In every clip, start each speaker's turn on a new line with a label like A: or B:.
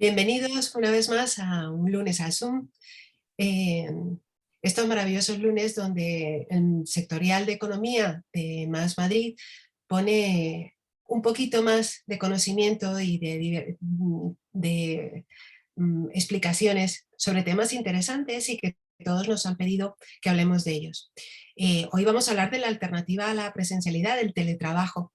A: Bienvenidos una vez más a un lunes al Zoom. Estos maravillosos lunes donde el sectorial de economía de Más Madrid pone un poquito más de conocimiento y de explicaciones sobre temas interesantes y que todos nos han pedido que hablemos de ellos. Hoy vamos a hablar de la alternativa a la presencialidad, del teletrabajo.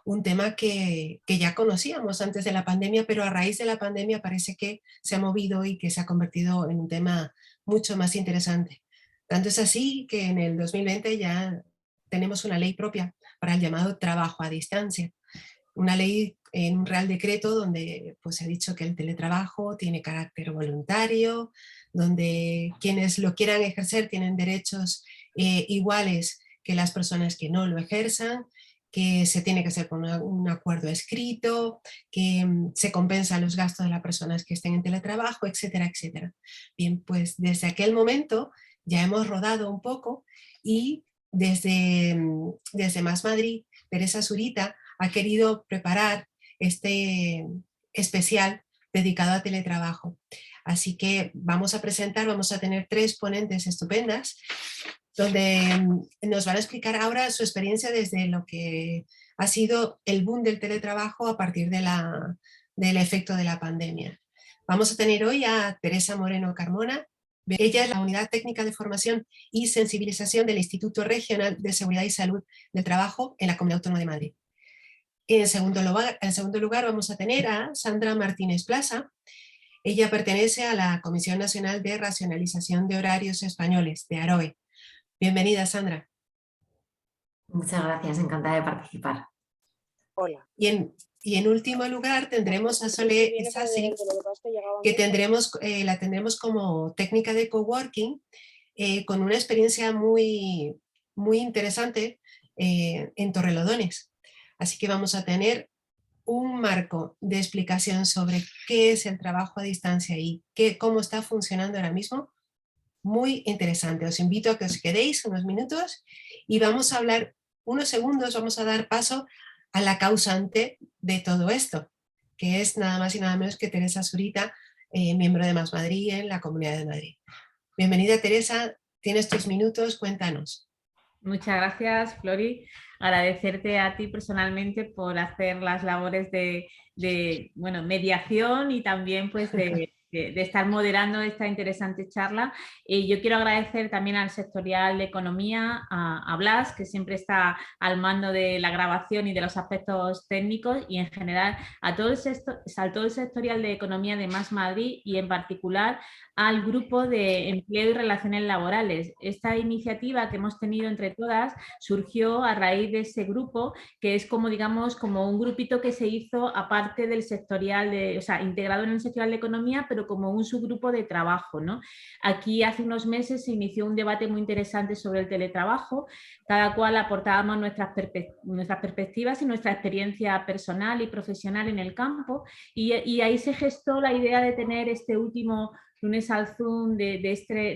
A: Un tema que ya conocíamos antes de la pandemia, pero a raíz de la pandemia parece que se ha movido y que se ha convertido en un tema mucho más interesante. Tanto es así que en el 2020 ya tenemos una ley propia para el llamado trabajo a distancia. Una ley en un Real Decreto donde pues, se ha dicho que el teletrabajo tiene carácter voluntario, donde quienes lo quieran ejercer tienen derechos iguales que las personas que no lo ejerzan, que se tiene que hacer con un acuerdo escrito, que se compensan los gastos de las personas que estén en teletrabajo, etcétera, etcétera. Bien, pues desde aquel momento ya hemos rodado un poco y desde Más Madrid, Teresa Zurita ha querido preparar este especial dedicado a teletrabajo. Así que vamos a tener 3 ponentes estupendas donde nos van a explicar ahora su experiencia desde lo que ha sido el boom del teletrabajo a partir del efecto de la pandemia. Vamos a tener hoy a Teresa Moreno Carmona. Ella es la Unidad Técnica de Formación y Sensibilización del Instituto Regional de Seguridad y Salud del Trabajo en la Comunidad Autónoma de Madrid. En segundo lugar vamos a tener a Sandra Martínez Plaza. Ella pertenece a la Comisión Nacional de Racionalización de Horarios Españoles, de AROE. Bienvenida, Sandra.
B: Muchas gracias, encantada de participar.
C: Hola.
A: Y en último lugar tendremos a Sole Sassi, que la tendremos como técnica de coworking, con una experiencia muy, muy interesante en Torrelodones. Así que vamos a tener un marco de explicación sobre qué es el trabajo a distancia y cómo está funcionando ahora mismo. Muy interesante. Os invito a que os quedéis unos minutos y vamos a hablar unos segundos, vamos a dar paso a la causante de todo esto, que es nada más y nada menos que Teresa Zurita, miembro de Más Madrid en la Comunidad de Madrid. Bienvenida, Teresa, tienes tus minutos, cuéntanos.
D: Muchas gracias, Flori. Agradecerte a ti personalmente por hacer las labores de mediación y también pues de estar moderando esta interesante charla. Yo quiero agradecer también al sectorial de economía, a Blas, que siempre está al mando de la grabación y de los aspectos técnicos, y en general a todo el sectorial de economía de Más Madrid y en particular al grupo de empleo y relaciones laborales. Esta iniciativa que hemos tenido entre todas surgió a raíz de ese grupo, que es como, digamos, como un grupito que se hizo aparte del sectorial, integrado en el sectorial de economía, pero como un subgrupo de trabajo, ¿no? Aquí hace unos meses se inició un debate muy interesante sobre el teletrabajo. Cada cual aportábamos nuestras perspectivas y nuestra experiencia personal y profesional en el campo, y ahí se gestó la idea de tener este último lunes al Zoom de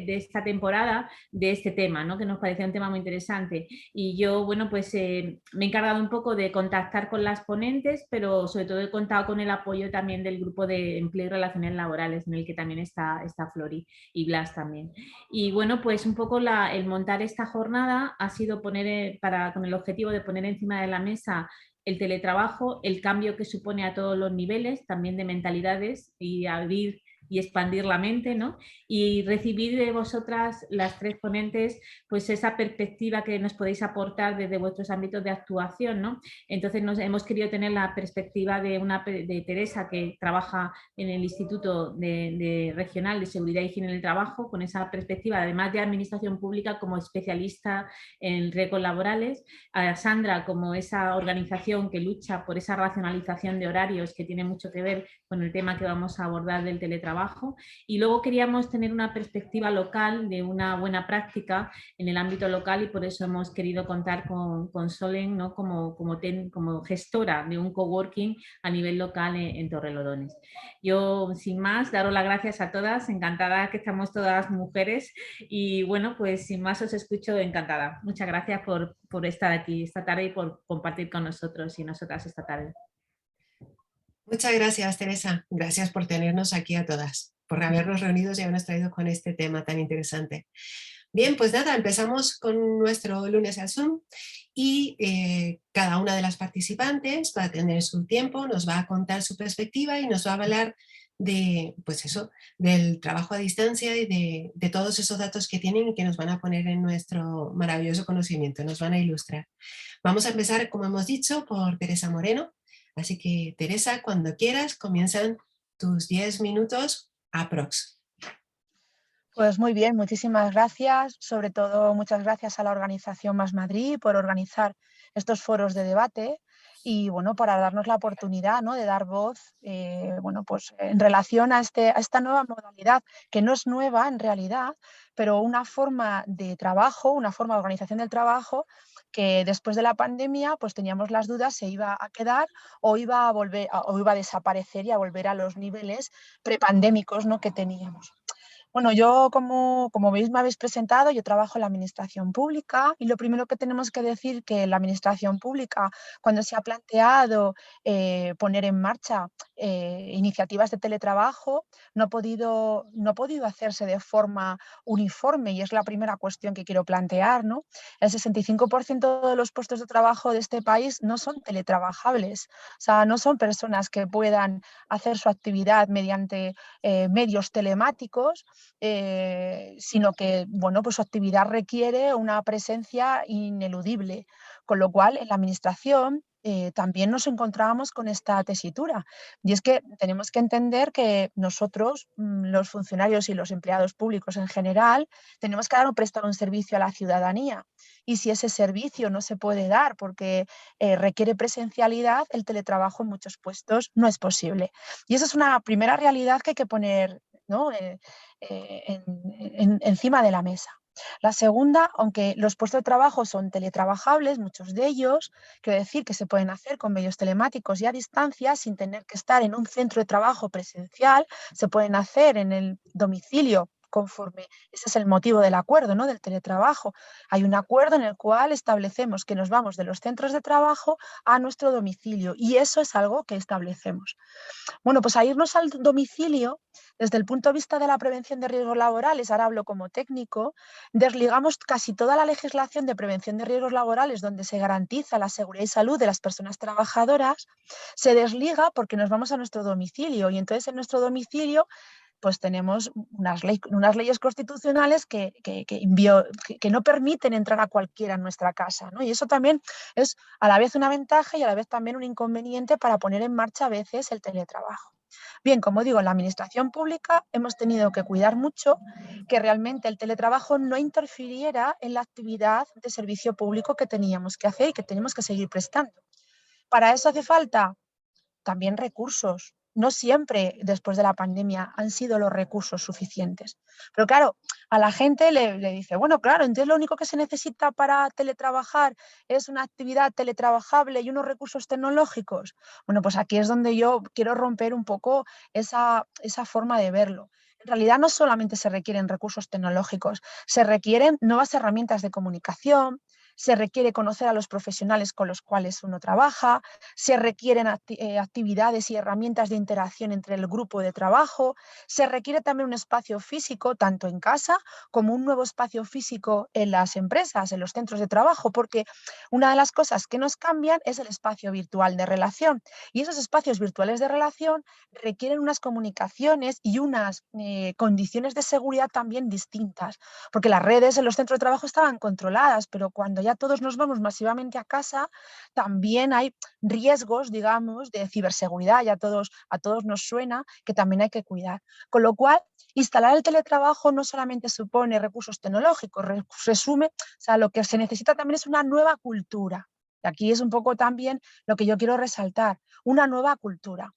D: esta temporada, de este tema, ¿no? Que nos parecía un tema muy interesante. Y yo, bueno, pues me he encargado un poco de contactar con las ponentes, pero sobre todo he contado con el apoyo también del grupo de empleo y relaciones laborales, en el que también está Flori y Blas también. Y bueno, pues un poco el montar esta jornada ha sido con el objetivo de poner encima de la mesa el teletrabajo, el cambio que supone a todos los niveles, también de mentalidades, y abrir y expandir la mente, ¿no? Y recibir de vosotras, las 3 ponentes, pues esa perspectiva que nos podéis aportar desde vuestros ámbitos de actuación, ¿no? Entonces hemos querido tener la perspectiva de Teresa, que trabaja en el Instituto Regional de Seguridad y Higiene en el Trabajo, con esa perspectiva, además de administración pública, como especialista en riesgos laborales, a Sandra como esa organización que lucha por esa racionalización de horarios, que tiene mucho que ver con el tema que vamos a abordar del teletrabajo. Y luego queríamos tener una perspectiva local de una buena práctica en el ámbito local, y por eso hemos querido contar con Solen, ¿no? como gestora de un coworking a nivel local en Torrelodones. Yo, sin más, daros las gracias a todas, encantada que estamos todas mujeres, y bueno, pues sin más os escucho encantada. Muchas gracias por estar aquí esta tarde y por compartir con nosotros y nosotras esta tarde.
A: Muchas gracias, Teresa. Gracias por tenernos aquí a todas, por habernos reunido y habernos traído con este tema tan interesante. Bien, pues nada, empezamos con nuestro lunes al Zoom y cada una de las participantes va a tener su tiempo, nos va a contar su perspectiva y nos va a hablar de, pues eso, del trabajo a distancia y de todos esos datos que tienen y que nos van a poner en nuestro maravilloso conocimiento, nos van a ilustrar. Vamos a empezar, como hemos dicho, por Teresa Moreno. Así que, Teresa, cuando quieras, comienzan tus 10 minutos aprox.
C: Pues muy bien, muchísimas gracias. Sobre todo, muchas gracias a la organización Más Madrid por organizar estos foros de debate y bueno, para darnos la oportunidad, ¿no?, de dar voz bueno, pues, en relación a esta nueva modalidad, que no es nueva en realidad, pero una forma de trabajo, una forma de organización del trabajo que después de la pandemia pues teníamos las dudas se iba a quedar o iba a volver o iba a desaparecer y a volver a los niveles prepandémicos, ¿no?, que teníamos. Bueno, yo como veis, me habéis presentado, yo trabajo en la administración pública y lo primero que tenemos que decir que la administración pública, cuando se ha planteado poner en marcha iniciativas de teletrabajo, no ha podido hacerse de forma uniforme y es la primera cuestión que quiero plantear, ¿no? El 65% de los puestos de trabajo de este país no son teletrabajables, o sea, no son personas que puedan hacer su actividad mediante medios telemáticos, sino que bueno, pues su actividad requiere una presencia ineludible, con lo cual en la administración también nos encontrábamos con esta tesitura. Y es que tenemos que entender que nosotros, los funcionarios y los empleados públicos en general, tenemos que dar o prestar un servicio a la ciudadanía. Y si ese servicio no se puede dar porque requiere presencialidad, el teletrabajo en muchos puestos no es posible. Y esa es una primera realidad que hay que poner, ¿no?, encima de la mesa. La segunda, aunque los puestos de trabajo son teletrabajables, muchos de ellos, quiero decir que se pueden hacer con medios telemáticos y a distancia sin tener que estar en un centro de trabajo presencial, se pueden hacer en el domicilio conforme, ese es el motivo del acuerdo, ¿no?, del teletrabajo. Hay un acuerdo en el cual establecemos que nos vamos de los centros de trabajo a nuestro domicilio y eso es algo que establecemos. Bueno, pues a irnos al domicilio, desde el punto de vista de la prevención de riesgos laborales, ahora hablo como técnico, desligamos casi toda la legislación de prevención de riesgos laborales donde se garantiza la seguridad y salud de las personas trabajadoras, se desliga porque nos vamos a nuestro domicilio y entonces en nuestro domicilio pues tenemos unas leyes constitucionales que no permiten entrar a cualquiera en nuestra casa, ¿no? Y eso también es a la vez una ventaja y a la vez también un inconveniente para poner en marcha a veces el teletrabajo. Bien, como digo, en la administración pública hemos tenido que cuidar mucho que realmente el teletrabajo no interfiriera en la actividad de servicio público que teníamos que hacer y que tenemos que seguir prestando. Para eso hace falta también recursos. No siempre después de la pandemia han sido los recursos suficientes. Pero claro, a la gente le dice, bueno, claro, entonces lo único que se necesita para teletrabajar es una actividad teletrabajable y unos recursos tecnológicos. Bueno, pues aquí es donde yo quiero romper un poco esa forma de verlo. En realidad no solamente se requieren recursos tecnológicos, se requieren nuevas herramientas de comunicación, se requiere conocer a los profesionales con los cuales uno trabaja, se requieren actividades y herramientas de interacción entre el grupo de trabajo, se requiere también un espacio físico, tanto en casa como un nuevo espacio físico en las empresas, en los centros de trabajo, porque una de las cosas que nos cambian es el espacio virtual de relación. Y esos espacios virtuales de relación requieren unas comunicaciones y unas condiciones de seguridad también distintas, porque las redes en los centros de trabajo estaban controladas, pero cuando ya todos nos vamos masivamente a casa, también hay riesgos, digamos, de ciberseguridad, y a todos nos suena, que también hay que cuidar. Con lo cual, instalar el teletrabajo no solamente supone recursos tecnológicos, o sea, lo que se necesita también es una nueva cultura. Y aquí es un poco también lo que yo quiero resaltar, una nueva cultura.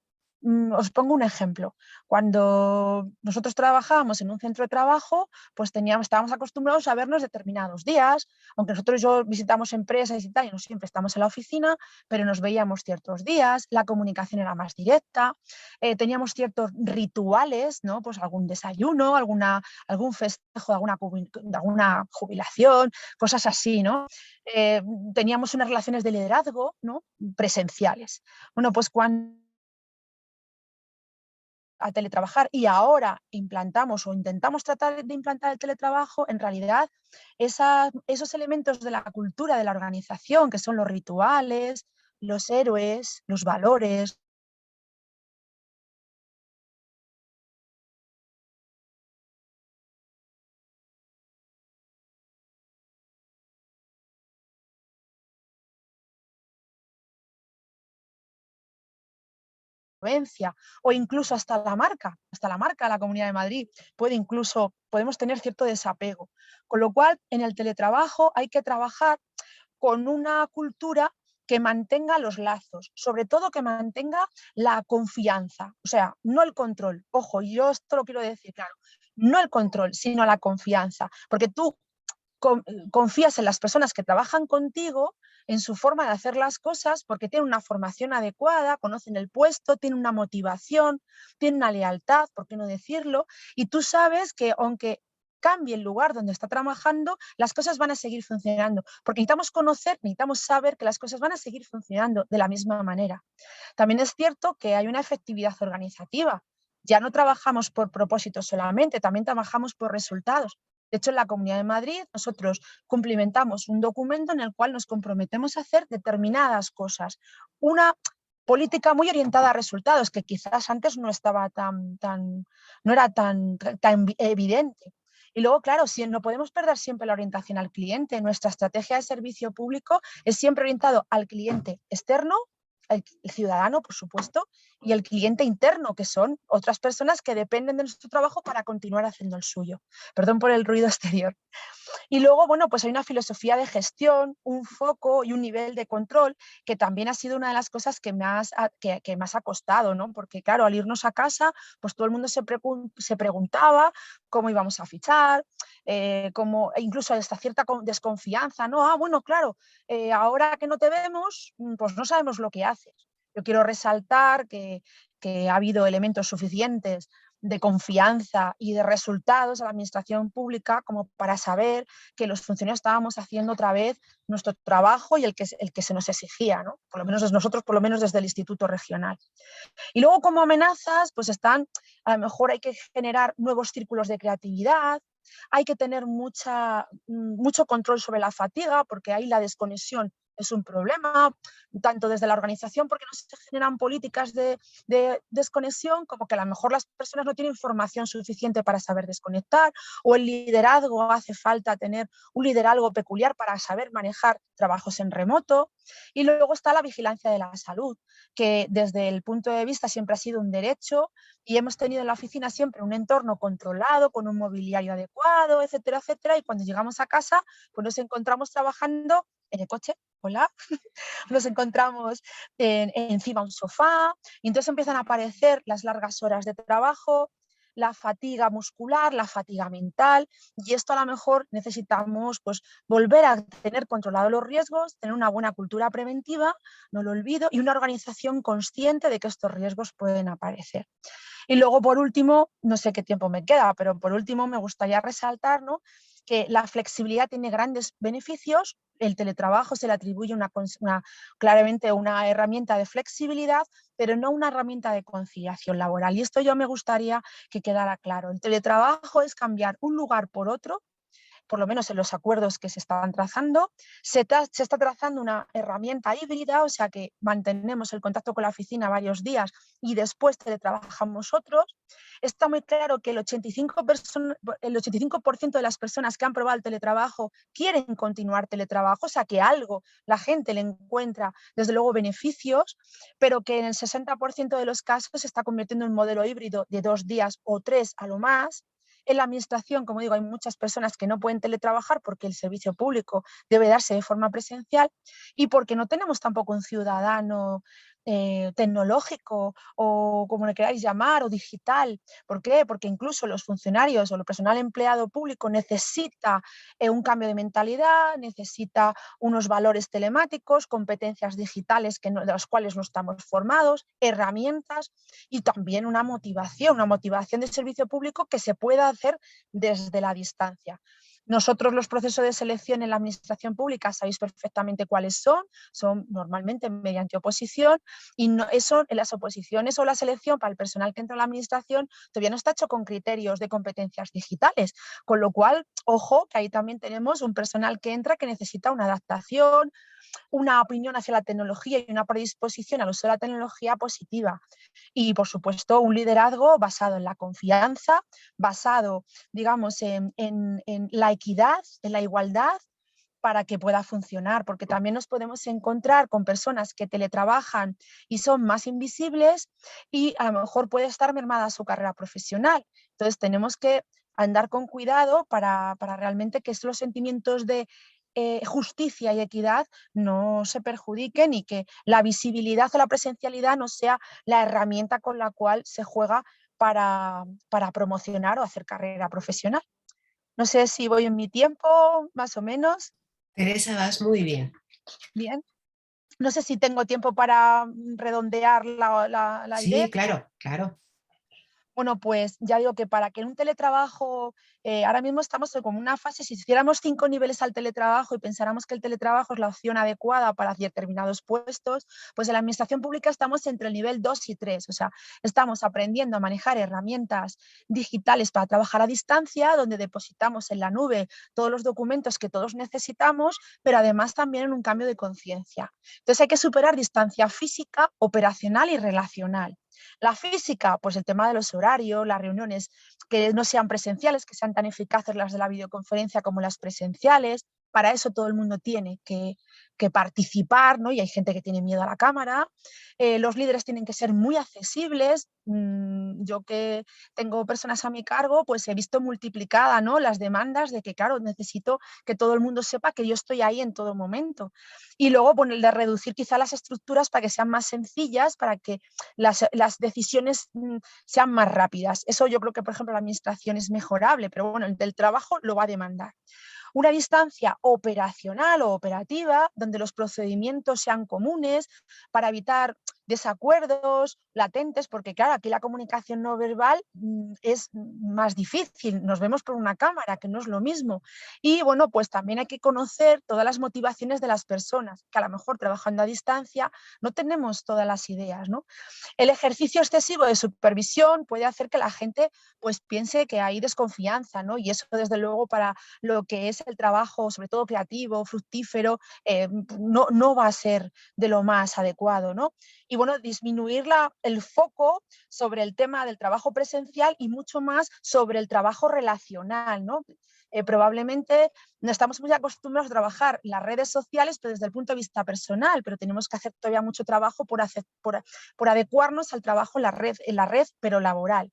C: Os pongo un ejemplo. Cuando nosotros trabajábamos en un centro de trabajo, pues estábamos acostumbrados a vernos determinados días, aunque yo visitamos empresas y tal, y no siempre estamos en la oficina, pero nos veíamos ciertos días, la comunicación era más directa, teníamos ciertos rituales, ¿no? Pues algún desayuno, algún festejo de alguna jubilación, cosas así, ¿no? Eh, Teníamos unas relaciones de liderazgo, ¿no?, presenciales. Bueno, pues cuando a teletrabajar y ahora implantamos o intentamos tratar de implantar el teletrabajo, en realidad esos elementos de la cultura de la organización, que son los rituales, los héroes, los valores, o incluso hasta la marca de la Comunidad de Madrid, podemos tener cierto desapego. Con lo cual, en el teletrabajo hay que trabajar con una cultura que mantenga los lazos, sobre todo que mantenga la confianza, o sea, no el control. Ojo, yo esto lo quiero decir claro, no el control, sino la confianza, porque tú confías en las personas que trabajan contigo, en su forma de hacer las cosas, porque tienen una formación adecuada, conocen el puesto, tienen una motivación, tienen una lealtad, ¿por qué no decirlo? Y tú sabes que aunque cambie el lugar donde está trabajando, las cosas van a seguir funcionando, porque necesitamos conocer, necesitamos saber que las cosas van a seguir funcionando de la misma manera. También es cierto que hay una efectividad organizativa. Ya no trabajamos por propósitos solamente, también trabajamos por resultados. De hecho, en la Comunidad de Madrid nosotros cumplimentamos un documento en el cual nos comprometemos a hacer determinadas cosas. Una política muy orientada a resultados, que quizás antes no estaba no era tan evidente. Y luego, claro, no podemos perder siempre la orientación al cliente. Nuestra estrategia de servicio público es siempre orientado al cliente externo, el ciudadano, por supuesto, y el cliente interno, que son otras personas que dependen de nuestro trabajo para continuar haciendo el suyo. Perdón por el ruido exterior. Y luego, bueno, pues hay una filosofía de gestión, un foco y un nivel de control que también ha sido una de las cosas que más ha costado, ¿no? Porque claro, al irnos a casa, pues todo el mundo se preguntaba cómo íbamos a fichar, e incluso hasta cierta desconfianza, ¿no? Ah, bueno, claro, ahora que no te vemos, pues no sabemos lo que haces. Yo quiero resaltar que ha habido elementos suficientes de confianza y de resultados a la administración pública como para saber que los funcionarios estábamos haciendo otra vez nuestro trabajo y el que se nos exigía, ¿no? Por lo menos nosotros, por lo menos desde el Instituto Regional. Y luego como amenazas, pues a lo mejor hay que generar nuevos círculos de creatividad, hay que tener mucho control sobre la fatiga, porque ahí la desconexión es un problema, tanto desde la organización, porque no se generan políticas de desconexión, como que a lo mejor las personas no tienen información suficiente para saber desconectar, o el liderazgo, hace falta tener un liderazgo peculiar para saber manejar trabajos en remoto. Y luego está la vigilancia de la salud, que desde el punto de vista siempre ha sido un derecho y hemos tenido en la oficina siempre un entorno controlado, con un mobiliario adecuado, etcétera, etcétera, y cuando llegamos a casa pues nos encontramos trabajando en el coche, hola, nos encontramos encima de un sofá y entonces empiezan a aparecer las largas horas de trabajo, la fatiga muscular, la fatiga mental, y esto a lo mejor necesitamos pues volver a tener controlados los riesgos, tener una buena cultura preventiva, no lo olvido, y una organización consciente de que estos riesgos pueden aparecer. Y luego, por último, no sé qué tiempo me queda, pero por último me gustaría resaltar, ¿no?, que la flexibilidad tiene grandes beneficios. El teletrabajo se le atribuye claramente una herramienta de flexibilidad, pero no una herramienta de conciliación laboral. Y esto yo me gustaría que quedara claro. El teletrabajo es cambiar un lugar por otro, por lo menos en los acuerdos que se están trazando. Se está trazando una herramienta híbrida, o sea que mantenemos el contacto con la oficina varios días y después teletrabajamos otros. Está muy claro que el 85% de las personas que han probado el teletrabajo quieren continuar teletrabajo, o sea que algo la gente le encuentra, desde luego, beneficios, pero que en el 60% de los casos se está convirtiendo en un modelo híbrido de 2 días o 3 a lo más. En la administración, como digo, hay muchas personas que no pueden teletrabajar porque el servicio público debe darse de forma presencial y porque no tenemos tampoco un ciudadano tecnológico o como le queráis llamar, o digital. ¿Por qué? Porque incluso los funcionarios o el personal empleado público necesita un cambio de mentalidad, necesita unos valores telemáticos, competencias digitales de las cuales no estamos formados, herramientas y también una motivación de servicio público que se pueda hacer desde la distancia. Nosotros los procesos de selección en la administración pública sabéis perfectamente cuáles son normalmente mediante oposición y en las oposiciones o la selección para el personal que entra a la administración todavía no está hecho con criterios de competencias digitales, con lo cual, ojo, que ahí también tenemos un personal que entra que necesita una adaptación, una opinión hacia la tecnología y una predisposición al uso de la tecnología positiva. Y, por supuesto, un liderazgo basado en la confianza, basado, digamos, en la equidad, en la igualdad, para que pueda funcionar, porque también nos podemos encontrar con personas que teletrabajan y son más invisibles y a lo mejor puede estar mermada su carrera profesional. Entonces tenemos que andar con cuidado para realmente que los sentimientos de justicia y equidad no se perjudiquen y que la visibilidad o la presencialidad no sea la herramienta con la cual se juega para promocionar o hacer carrera profesional. No sé si voy en mi tiempo, más o menos.
A: Teresa, vas muy bien.
C: Bien. No sé si tengo tiempo para redondear la idea.
A: Sí, claro, claro.
C: Bueno, pues ya digo que para que en un teletrabajo, ahora mismo estamos en como una fase, si hiciéramos 5 niveles al teletrabajo y pensáramos que el teletrabajo es la opción adecuada para determinados puestos, pues en la administración pública estamos entre el nivel 2 y 3, o sea, estamos aprendiendo a manejar herramientas digitales para trabajar a distancia, donde depositamos en la nube todos los documentos que todos necesitamos, pero además también en un cambio de conciencia. Entonces hay que superar distancia física, operacional y relacional. La física, pues el tema de los horarios, las reuniones que no sean presenciales, que sean tan eficaces las de la videoconferencia como las presenciales. Para eso todo el mundo tiene que participar, ¿no? Y hay gente que tiene miedo a la cámara. Los líderes tienen que ser muy accesibles. Yo que tengo personas a mi cargo, pues he visto multiplicada, ¿no?, las demandas de que, claro, necesito que todo el mundo sepa que yo estoy ahí en todo momento. Y luego, bueno, el de reducir quizá las estructuras para que sean más sencillas, para que las decisiones sean más rápidas. Eso yo creo que, por ejemplo, la administración es mejorable, pero bueno, el del trabajo lo va a demandar. Una distancia operacional o operativa, donde los procedimientos sean comunes para evitar desacuerdos latentes, porque claro, aquí la comunicación no verbal es más difícil, nos vemos por una cámara, que no es lo mismo. Y bueno, pues también hay que conocer todas las motivaciones de las personas, que a lo mejor trabajando a distancia no tenemos todas las ideas, ¿no? El ejercicio excesivo de supervisión puede hacer que la gente pues piense que hay desconfianza, ¿no? Y eso desde luego para lo que es el trabajo, sobre todo creativo, fructífero, no va a ser de lo más adecuado, ¿no? Y bueno, disminuir el foco sobre el tema del trabajo presencial y mucho más sobre el trabajo relacional, ¿no? Probablemente no estamos muy acostumbrados a trabajar las redes sociales, pero desde el punto de vista personal, pero tenemos que hacer todavía mucho trabajo por adecuarnos al trabajo en la red, pero laboral.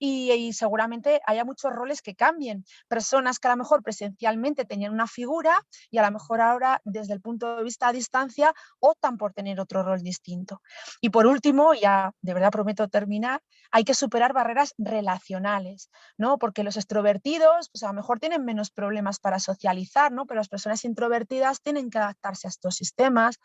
C: Y seguramente haya muchos roles que cambien. Personas que a lo mejor presencialmente tenían una figura y a lo mejor ahora desde el punto de vista a distancia optan por tener otro rol distinto. Y por último, ya de verdad prometo terminar, hay que superar barreras relacionales, ¿no? Porque los extrovertidos pues a lo mejor tienen menos problemas para socializar, ¿no? Pero las personas introvertidas tienen que adaptarse a estos sistemas.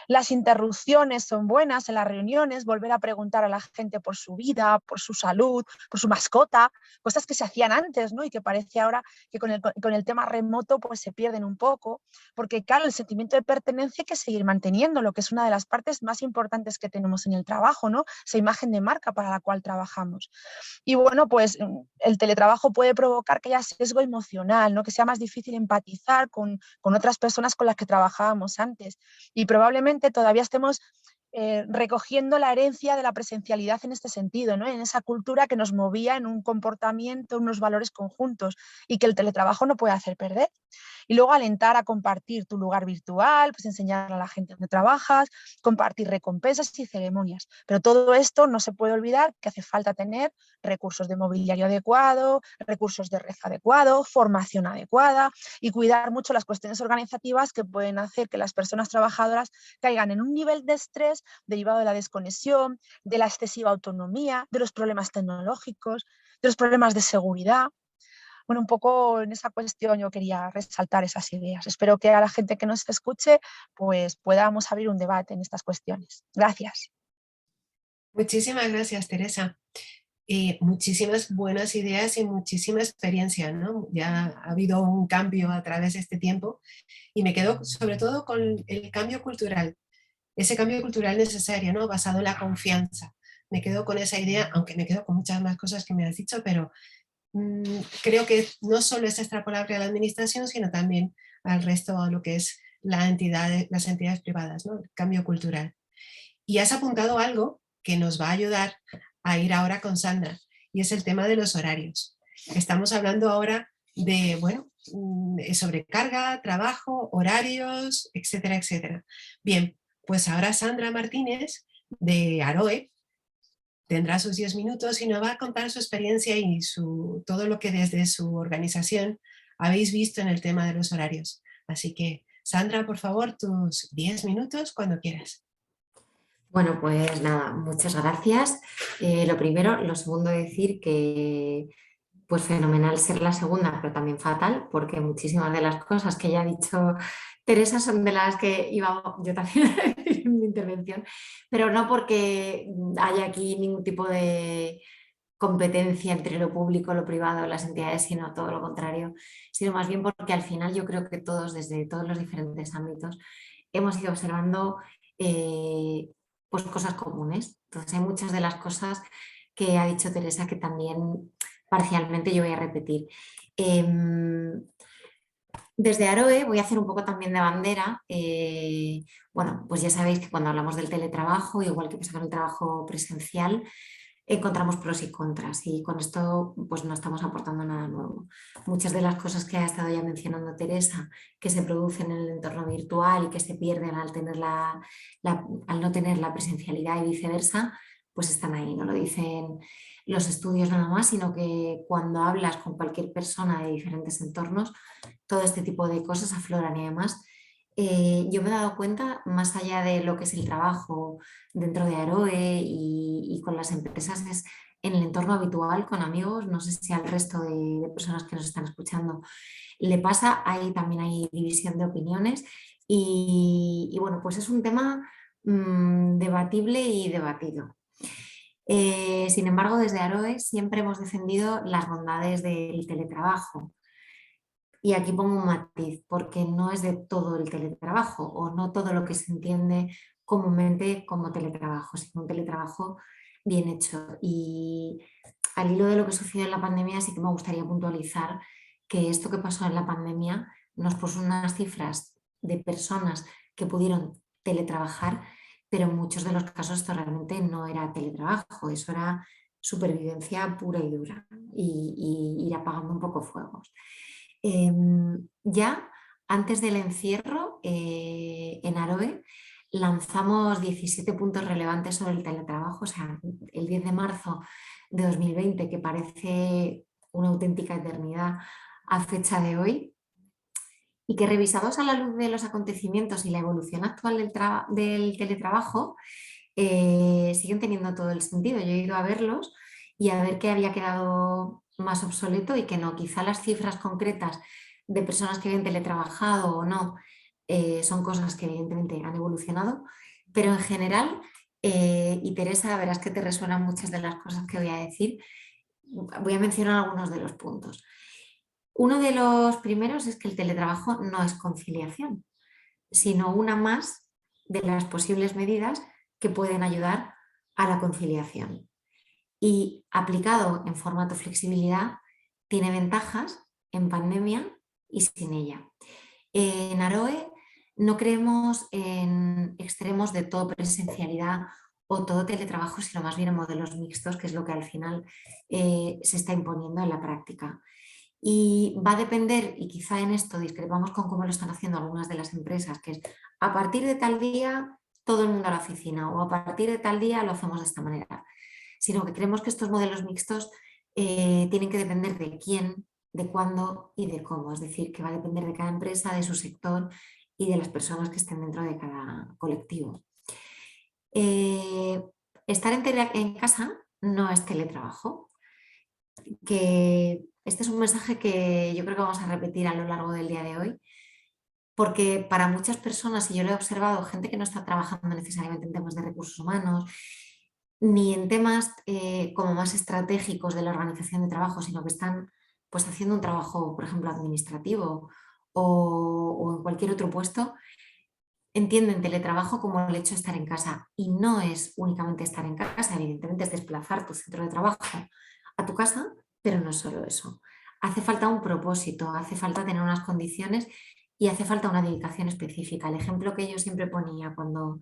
C: Las interrupciones son buenas en las reuniones, volver a preguntar a la gente por su vida, por su salud, por su mascota, cosas que se hacían antes, ¿no? Y que parece ahora que con el tema remoto pues se pierden un poco, porque claro, el sentimiento de pertenencia hay que seguir manteniendo, lo que es una de las partes más importantes que tenemos en el trabajo, ¿no? Esa imagen de marca para la cual trabajamos. Y bueno, pues el teletrabajo puede provocar que haya sesgo emocional, ¿no? Que sea más difícil empatizar con otras personas con las que trabajábamos antes. Y probablemente todavía estemos recogiendo la herencia de la presencialidad en este sentido, ¿no? En esa cultura que nos movía en un comportamiento, unos valores conjuntos y que el teletrabajo no puede hacer perder. Y luego alentar a compartir tu lugar virtual, pues enseñar a la gente donde trabajas, compartir recompensas y ceremonias. Pero todo esto no se puede olvidar que hace falta tener recursos de mobiliario adecuado, recursos de red adecuado, formación adecuada y cuidar mucho las cuestiones organizativas que pueden hacer que las personas trabajadoras caigan en un nivel de estrés derivado de la desconexión, de la excesiva autonomía, de los problemas tecnológicos, de los problemas de seguridad. Bueno, un poco en esa cuestión yo quería resaltar esas ideas. Espero que a la gente que nos escuche pues podamos abrir un debate en estas cuestiones. Gracias.
A: Muchísimas gracias, Teresa. muchísimas buenas ideas y muchísima experiencia, ¿no? Ya ha habido un cambio a través de este tiempo y me quedo sobre todo con el cambio cultural, ese cambio cultural necesario, ¿no? Basado en la confianza. Me quedo con esa idea, aunque me quedo con muchas más cosas que me has dicho, pero creo que no solo es extrapolable a la administración, sino también al resto, a lo que es las entidades privadas, ¿no? El cambio cultural. Y has apuntado algo que nos va a ayudar a ir ahora con Sandra, y es el tema de los horarios. Estamos hablando ahora de, bueno, sobrecarga, trabajo, horarios, etcétera, etcétera. Bien, pues ahora Sandra Martínez de Aroe tendrá sus 10 minutos y nos va a contar su experiencia y todo lo que desde su organización habéis visto en el tema de los horarios. Así que, Sandra, por favor, tus 10 minutos cuando quieras.
B: Bueno, pues nada, muchas gracias. Lo primero, lo segundo, decir que pues fenomenal ser la segunda, pero también fatal, porque muchísimas de las cosas que ya ha dicho Teresa son de las que iba yo también a decir en mi intervención, pero no porque haya aquí ningún tipo de competencia entre lo público, lo privado, las entidades, sino todo lo contrario, sino más bien porque al final yo creo que todos, desde todos los diferentes ámbitos, hemos ido observando pues cosas comunes. Entonces hay muchas de las cosas que ha dicho Teresa que también parcialmente yo voy a repetir. Desde Aroe voy a hacer un poco también de bandera. Bueno, pues ya sabéis que cuando hablamos del teletrabajo, igual que pasa con el trabajo presencial, encontramos pros y contras y con esto pues no estamos aportando nada nuevo. Muchas de las cosas que ha estado ya mencionando Teresa, que se producen en el entorno virtual y que se pierden al no tener la presencialidad y viceversa, pues están ahí, no lo dicen los estudios nada más, sino que cuando hablas con cualquier persona de diferentes entornos, todo este tipo de cosas afloran y además yo me he dado cuenta, más allá de lo que es el trabajo dentro de Aroe y con las empresas, es en el entorno habitual, con amigos, no sé si al resto de personas que nos están escuchando le pasa, ahí también hay división de opiniones y bueno, pues es un tema debatible y debatido. Sin embargo, desde Aroe siempre hemos defendido las bondades del teletrabajo. Y aquí pongo un matiz, porque no es de todo el teletrabajo o no todo lo que se entiende comúnmente como teletrabajo, sino un teletrabajo bien hecho. Y al hilo de lo que sucedió en la pandemia, sí que me gustaría puntualizar que esto que pasó en la pandemia nos puso unas cifras de personas que pudieron teletrabajar, pero en muchos de los casos esto realmente no era teletrabajo, eso era supervivencia pura y dura y ir apagando un poco fuegos. Ya antes del encierro en Aroe lanzamos 17 puntos relevantes sobre el teletrabajo, o sea, el 10 de marzo de 2020, que parece una auténtica eternidad a fecha de hoy, y que revisados a la luz de los acontecimientos y la evolución actual del teletrabajo, siguen teniendo todo el sentido. Yo he ido a verlos y a ver qué había quedado más obsoleto y que no. Quizá las cifras concretas de personas que habían teletrabajado o no son cosas que evidentemente han evolucionado, pero en general, y Teresa, verás que te resuenan muchas de las cosas que voy a decir, voy a mencionar algunos de los puntos. Uno de los primeros es que el teletrabajo no es conciliación, sino una más de las posibles medidas que pueden ayudar a la conciliación. Y aplicado en formato flexibilidad, tiene ventajas en pandemia y sin ella. En Aroe no creemos en extremos de todo presencialidad o todo teletrabajo, sino más bien en modelos mixtos, que es lo que al final se está imponiendo en la práctica. Y va a depender, y quizá en esto discrepamos con cómo lo están haciendo algunas de las empresas, que es a partir de tal día todo el mundo a la oficina o a partir de tal día lo hacemos de esta manera, sino que creemos que estos modelos mixtos tienen que depender de quién, de cuándo y de cómo, es decir, que va a depender de cada empresa, de su sector y de las personas que estén dentro de cada colectivo. Estar en casa no es teletrabajo, que este es un mensaje que yo creo que vamos a repetir a lo largo del día de hoy, porque para muchas personas, y yo lo he observado, gente que no está trabajando necesariamente en temas de recursos humanos, ni en temas como más estratégicos de la organización de trabajo, sino que están pues haciendo un trabajo, por ejemplo, administrativo o en cualquier otro puesto, entienden teletrabajo como el hecho de estar en casa. Y no es únicamente estar en casa, evidentemente es desplazar tu centro de trabajo a tu casa, pero no es solo eso. Hace falta un propósito, hace falta tener unas condiciones y hace falta una dedicación específica. El ejemplo que yo siempre ponía cuando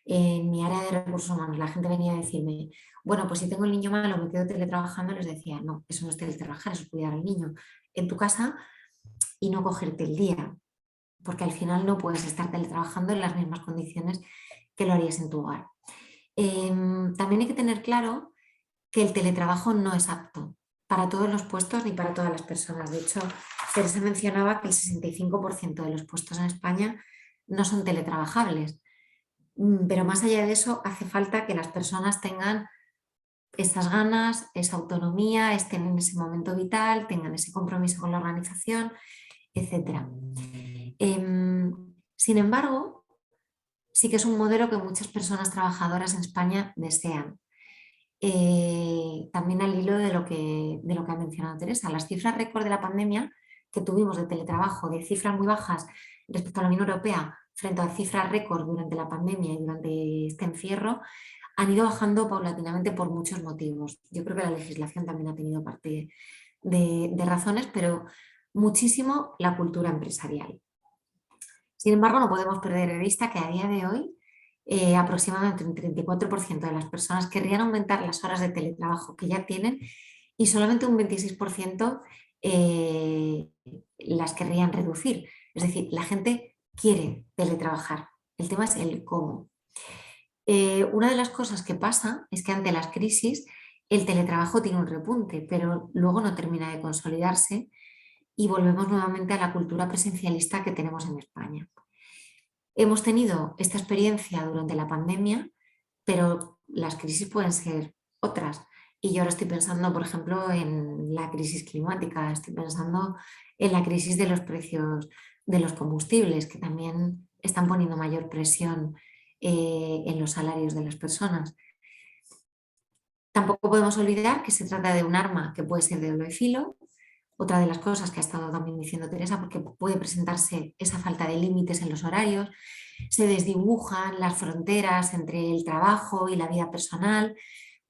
B: en mi área de recursos humanos la gente venía a decirme, bueno, pues si tengo el niño malo me quedo teletrabajando, les decía, no, eso no es teletrabajar, eso es cuidar al niño en tu casa y no cogerte el día, porque al final no puedes estar teletrabajando en las mismas condiciones que lo harías en tu hogar. También hay que tener claro que el teletrabajo no es apto para todos los puestos ni para todas las personas. De hecho, Teresa mencionaba que el 65% de los puestos en España no son teletrabajables. Pero más allá de eso, hace falta que las personas tengan esas ganas, esa autonomía, estén en ese momento vital, tengan ese compromiso con la organización, etc. Sin embargo, sí que es un modelo que muchas personas trabajadoras en España desean. También al hilo de lo que ha mencionado Teresa, las cifras récord de la pandemia que tuvimos de teletrabajo, de cifras muy bajas respecto a la Unión Europea, frente a cifras récord durante la pandemia y durante este encierro, han ido bajando paulatinamente por muchos motivos. Yo creo que la legislación también ha tenido parte de razones, pero muchísimo la cultura empresarial. Sin embargo, no podemos perder de vista que a día de hoy aproximadamente un 34% de las personas querrían aumentar las horas de teletrabajo que ya tienen y solamente un 26% las querrían reducir. Es decir, la gente quiere teletrabajar. El tema es el cómo. Una de las cosas que pasa es que ante las crisis el teletrabajo tiene un repunte, pero luego no termina de consolidarse y volvemos nuevamente a la cultura presencialista que tenemos en España. Hemos tenido esta experiencia durante la pandemia, pero las crisis pueden ser otras. Y yo ahora estoy pensando, por ejemplo, en la crisis climática, estoy pensando en la crisis de los precios de los combustibles, que también están poniendo mayor presión en los salarios de las personas. Tampoco podemos olvidar que se trata de un arma que puede ser de doble filo. Otra de las cosas que ha estado también diciendo Teresa, porque puede presentarse esa falta de límites en los horarios, se desdibujan las fronteras entre el trabajo y la vida personal,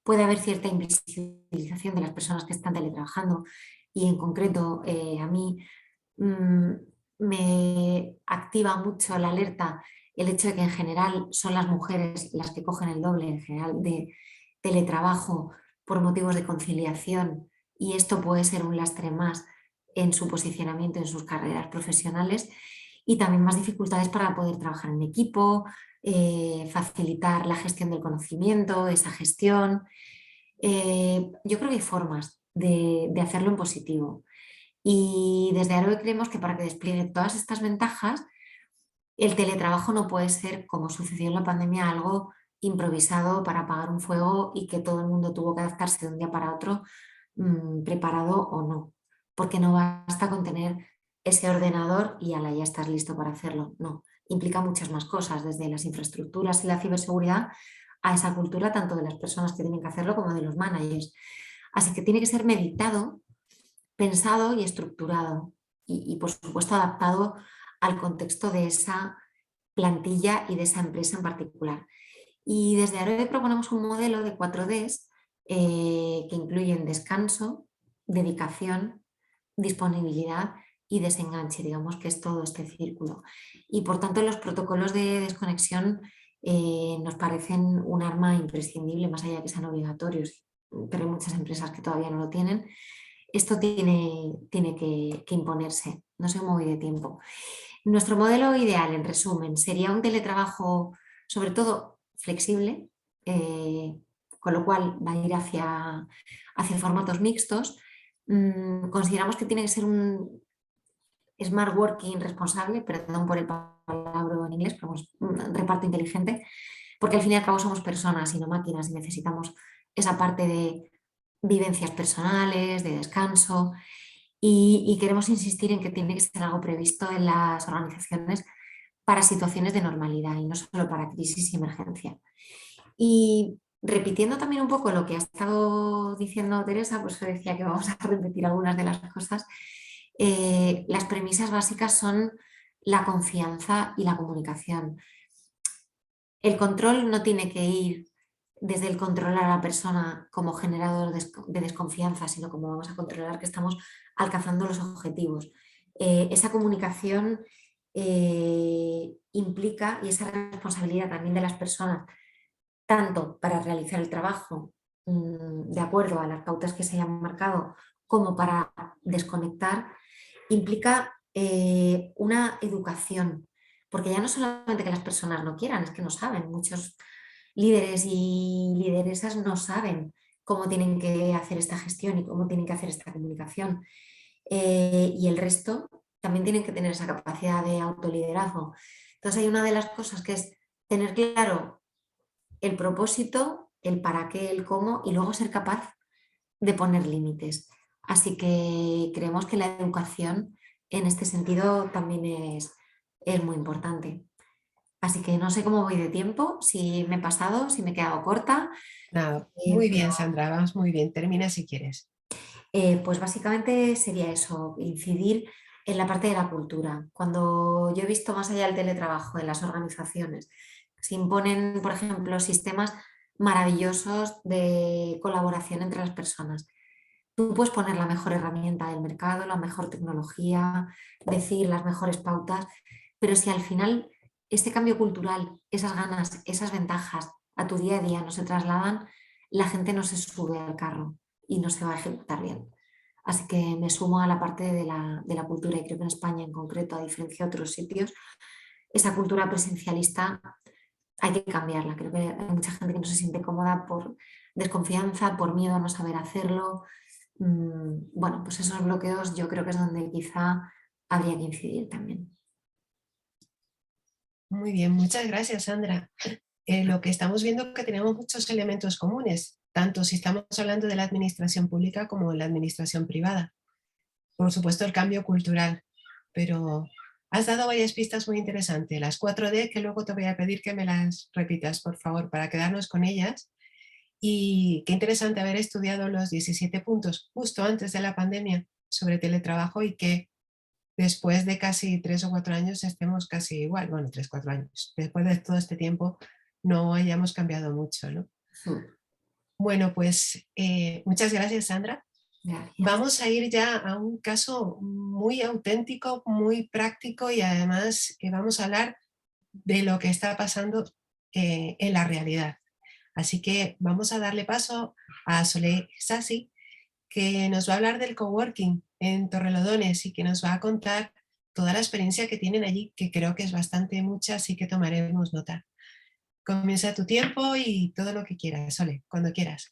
B: puede haber cierta invisibilización de las personas que están teletrabajando y en concreto a mí me activa mucho la alerta el hecho de que en general son las mujeres las que cogen el doble en general de teletrabajo por motivos de conciliación y esto puede ser un lastre más en su posicionamiento en sus carreras profesionales y también más dificultades para poder trabajar en equipo, facilitar la gestión del conocimiento, esa gestión. Yo creo que hay formas de hacerlo en positivo y desde Aroe creemos que para que despliegue todas estas ventajas el teletrabajo no puede ser, como sucedió en la pandemia, algo improvisado para apagar un fuego y que todo el mundo tuvo que adaptarse de un día para otro, preparado o no, porque no basta con tener ese ordenador y ala, ya estás listo para hacerlo. No, implica muchas más cosas, desde las infraestructuras y la ciberseguridad a esa cultura tanto de las personas que tienen que hacerlo como de los managers. Así que tiene que ser meditado, pensado y estructurado y por supuesto adaptado al contexto de esa plantilla y de esa empresa en particular. Y desde Aroe proponemos un modelo de 4Ds que incluyen descanso, dedicación, disponibilidad y desenganche, digamos que es todo este círculo. Y por tanto los protocolos de desconexión nos parecen un arma imprescindible, más allá de que sean obligatorios, pero hay muchas empresas que todavía no lo tienen. Esto tiene que imponerse, no se mueve de tiempo. Nuestro modelo ideal, en resumen, sería un teletrabajo sobre todo flexible, con lo cual va a ir hacia formatos mixtos. Consideramos que tiene que ser un smart working responsable, perdón por el palabra en inglés, pero un reparto inteligente, porque al fin y al cabo somos personas y no máquinas y necesitamos esa parte de vivencias personales, de descanso y queremos insistir en que tiene que ser algo previsto en las organizaciones para situaciones de normalidad y no solo para crisis y emergencia. Y repitiendo también un poco lo que ha estado diciendo Teresa, pues decía que vamos a repetir algunas de las cosas. Las premisas básicas son la confianza y la comunicación. El control no tiene que ir desde el controlar a la persona como generador de desconfianza, sino como vamos a controlar que estamos alcanzando los objetivos. Esa comunicación implica, y esa responsabilidad también de las personas, tanto para realizar el trabajo de acuerdo a las pautas que se hayan marcado, como para desconectar, implica una educación, porque ya no solamente que las personas no quieran, es que no saben. Muchos líderes y lideresas no saben cómo tienen que hacer esta gestión y cómo tienen que hacer esta comunicación. Y el resto también tienen que tener esa capacidad de autoliderazgo. Entonces hay una de las cosas que es tener claro el propósito, el para qué, el cómo, y luego ser capaz de poner límites. Así que creemos que la educación en este sentido también es muy importante. Así que no sé cómo voy de tiempo, si me he pasado, si me he quedado corta.
A: Nada, muy bien,
B: Pero
A: Sandra, vamos muy bien. Termina si quieres.
B: pues básicamente sería eso, incidir en la parte de la cultura. Cuando yo he visto más allá del teletrabajo en las organizaciones, se imponen, por ejemplo, sistemas maravillosos de colaboración entre las personas. Tú puedes poner la mejor herramienta del mercado, la mejor tecnología, decir las mejores pautas, pero si al final ese cambio cultural, esas ganas, esas ventajas a tu día a día no se trasladan, la gente no se sube al carro y no se va a ejecutar bien. Así que me sumo a la parte de la cultura, y creo que en España en concreto, a diferencia de otros sitios, esa cultura presencialista hay que cambiarla. Creo que hay mucha gente que no se siente cómoda por desconfianza, por miedo a no saber hacerlo. Bueno, pues esos bloqueos yo creo que es donde quizá habría que incidir también.
A: Muy bien, muchas gracias, Sandra. Lo que estamos viendo es que tenemos muchos elementos comunes, tanto si estamos hablando de la administración pública como de la administración privada. Por supuesto, el cambio cultural, pero has dado varias pistas muy interesantes. Las 4D, que luego te voy a pedir que me las repitas, por favor, para quedarnos con ellas. Y qué interesante haber estudiado los 17 puntos justo antes de la pandemia sobre teletrabajo y que después de casi 3 o 4 años estemos casi igual, bueno, 3 4 años, después de todo este tiempo no hayamos cambiado mucho, ¿no? Bueno, pues muchas gracias, Sandra.
B: Gracias.
A: Vamos a ir ya a un caso muy auténtico, muy práctico y además vamos a hablar de lo que está pasando en la realidad. Así que vamos a darle paso a Soleil Sassi, que nos va a hablar del coworking en Torrelodones y que nos va a contar toda la experiencia que tienen allí, que creo que es bastante mucha, así que tomaremos nota. Comienza tu tiempo y todo lo que quieras, Sole, cuando quieras.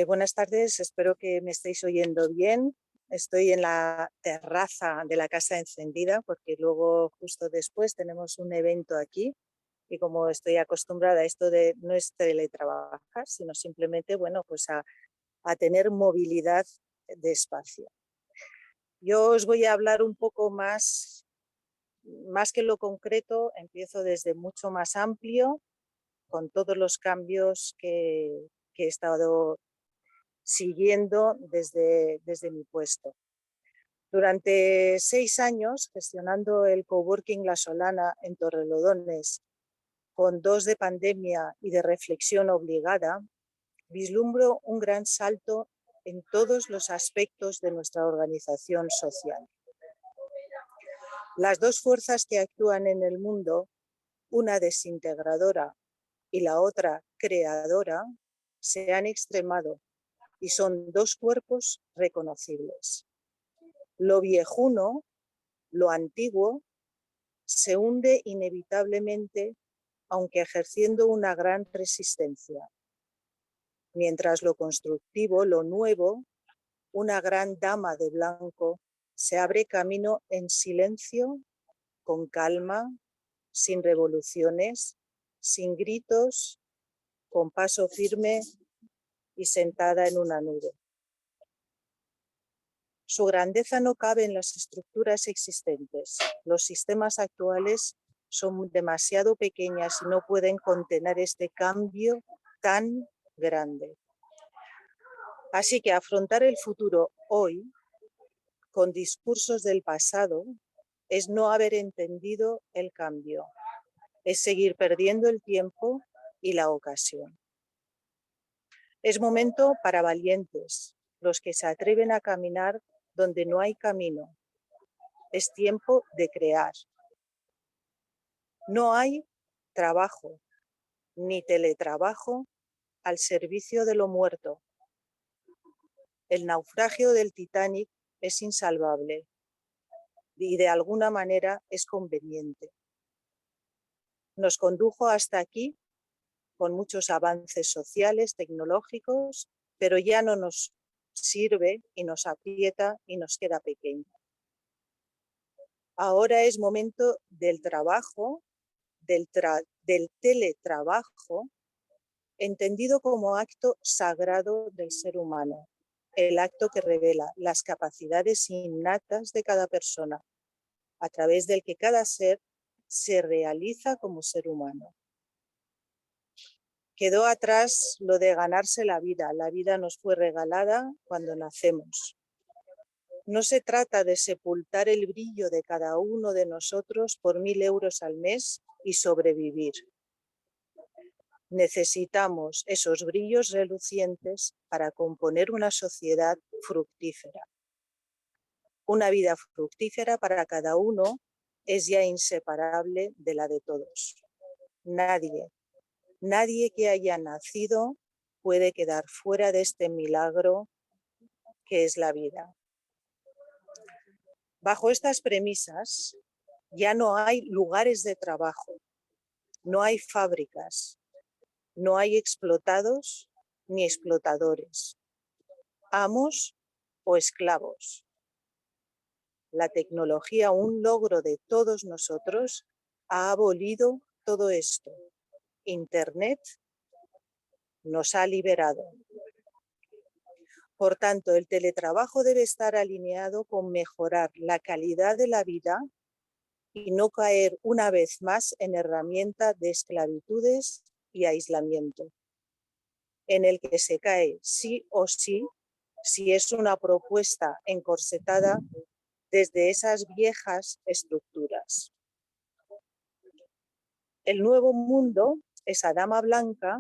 E: Buenas tardes, espero que me estéis oyendo bien. Estoy en la terraza de la Casa Encendida porque luego justo después tenemos un evento aquí y como estoy acostumbrada a esto de no es teletrabajar, sino simplemente bueno, pues a tener movilidad de espacio. Yo os voy a hablar un poco más que lo concreto, empiezo desde mucho más amplio con todos los cambios que he estado siguiendo desde mi puesto. Durante 6 años, gestionando el coworking La Solana en Torrelodones, con 2 de pandemia y de reflexión obligada, vislumbro un gran salto en todos los aspectos de nuestra organización social. Las 2 fuerzas que actúan en el mundo, una desintegradora y la otra creadora, se han extremado y son 2 cuerpos reconocibles. Lo viejuno, lo antiguo, se hunde inevitablemente, aunque ejerciendo una gran resistencia. Mientras lo constructivo, lo nuevo, una gran dama de blanco, se abre camino en silencio, con calma, sin revoluciones, sin gritos, con paso firme y sentada en una nube. Su grandeza no cabe en las estructuras existentes. Los sistemas actuales son demasiado pequeñas y no pueden contener este cambio tan grande. Así que afrontar el futuro hoy con discursos del pasado es no haber entendido el cambio, es seguir perdiendo el tiempo y la ocasión. Es momento para valientes, los que se atreven a caminar donde no hay camino. Es tiempo de crear. No hay trabajo ni teletrabajo al servicio de lo muerto. El naufragio del Titanic es insalvable y de alguna manera es conveniente. Nos condujo hasta aquí con muchos avances sociales, tecnológicos, pero ya no nos sirve y nos aprieta y nos queda pequeño. Ahora es momento del trabajo, del teletrabajo, entendido como acto sagrado del ser humano, el acto que revela las capacidades innatas de cada persona, a través del que cada ser se realiza como ser humano. Quedó atrás lo de ganarse la vida nos fue regalada cuando nacemos. No se trata de sepultar el brillo de cada uno de nosotros por 1.000 euros al mes y sobrevivir. Necesitamos esos brillos relucientes para componer una sociedad fructífera. Una vida fructífera para cada uno es ya inseparable de la de todos. Nadie que haya nacido puede quedar fuera de este milagro que es la vida. Bajo estas premisas ya no hay lugares de trabajo, no hay fábricas, no hay explotados ni explotadores, amos o esclavos. La tecnología, un logro de todos nosotros, ha abolido todo esto. Internet nos ha liberado. Por tanto, el teletrabajo debe estar alineado con mejorar la calidad de la vida y no caer una vez más en herramienta de esclavitudes y aislamiento, en el que se cae sí o sí si es una propuesta encorsetada desde esas viejas estructuras. El nuevo mundo, esa dama blanca,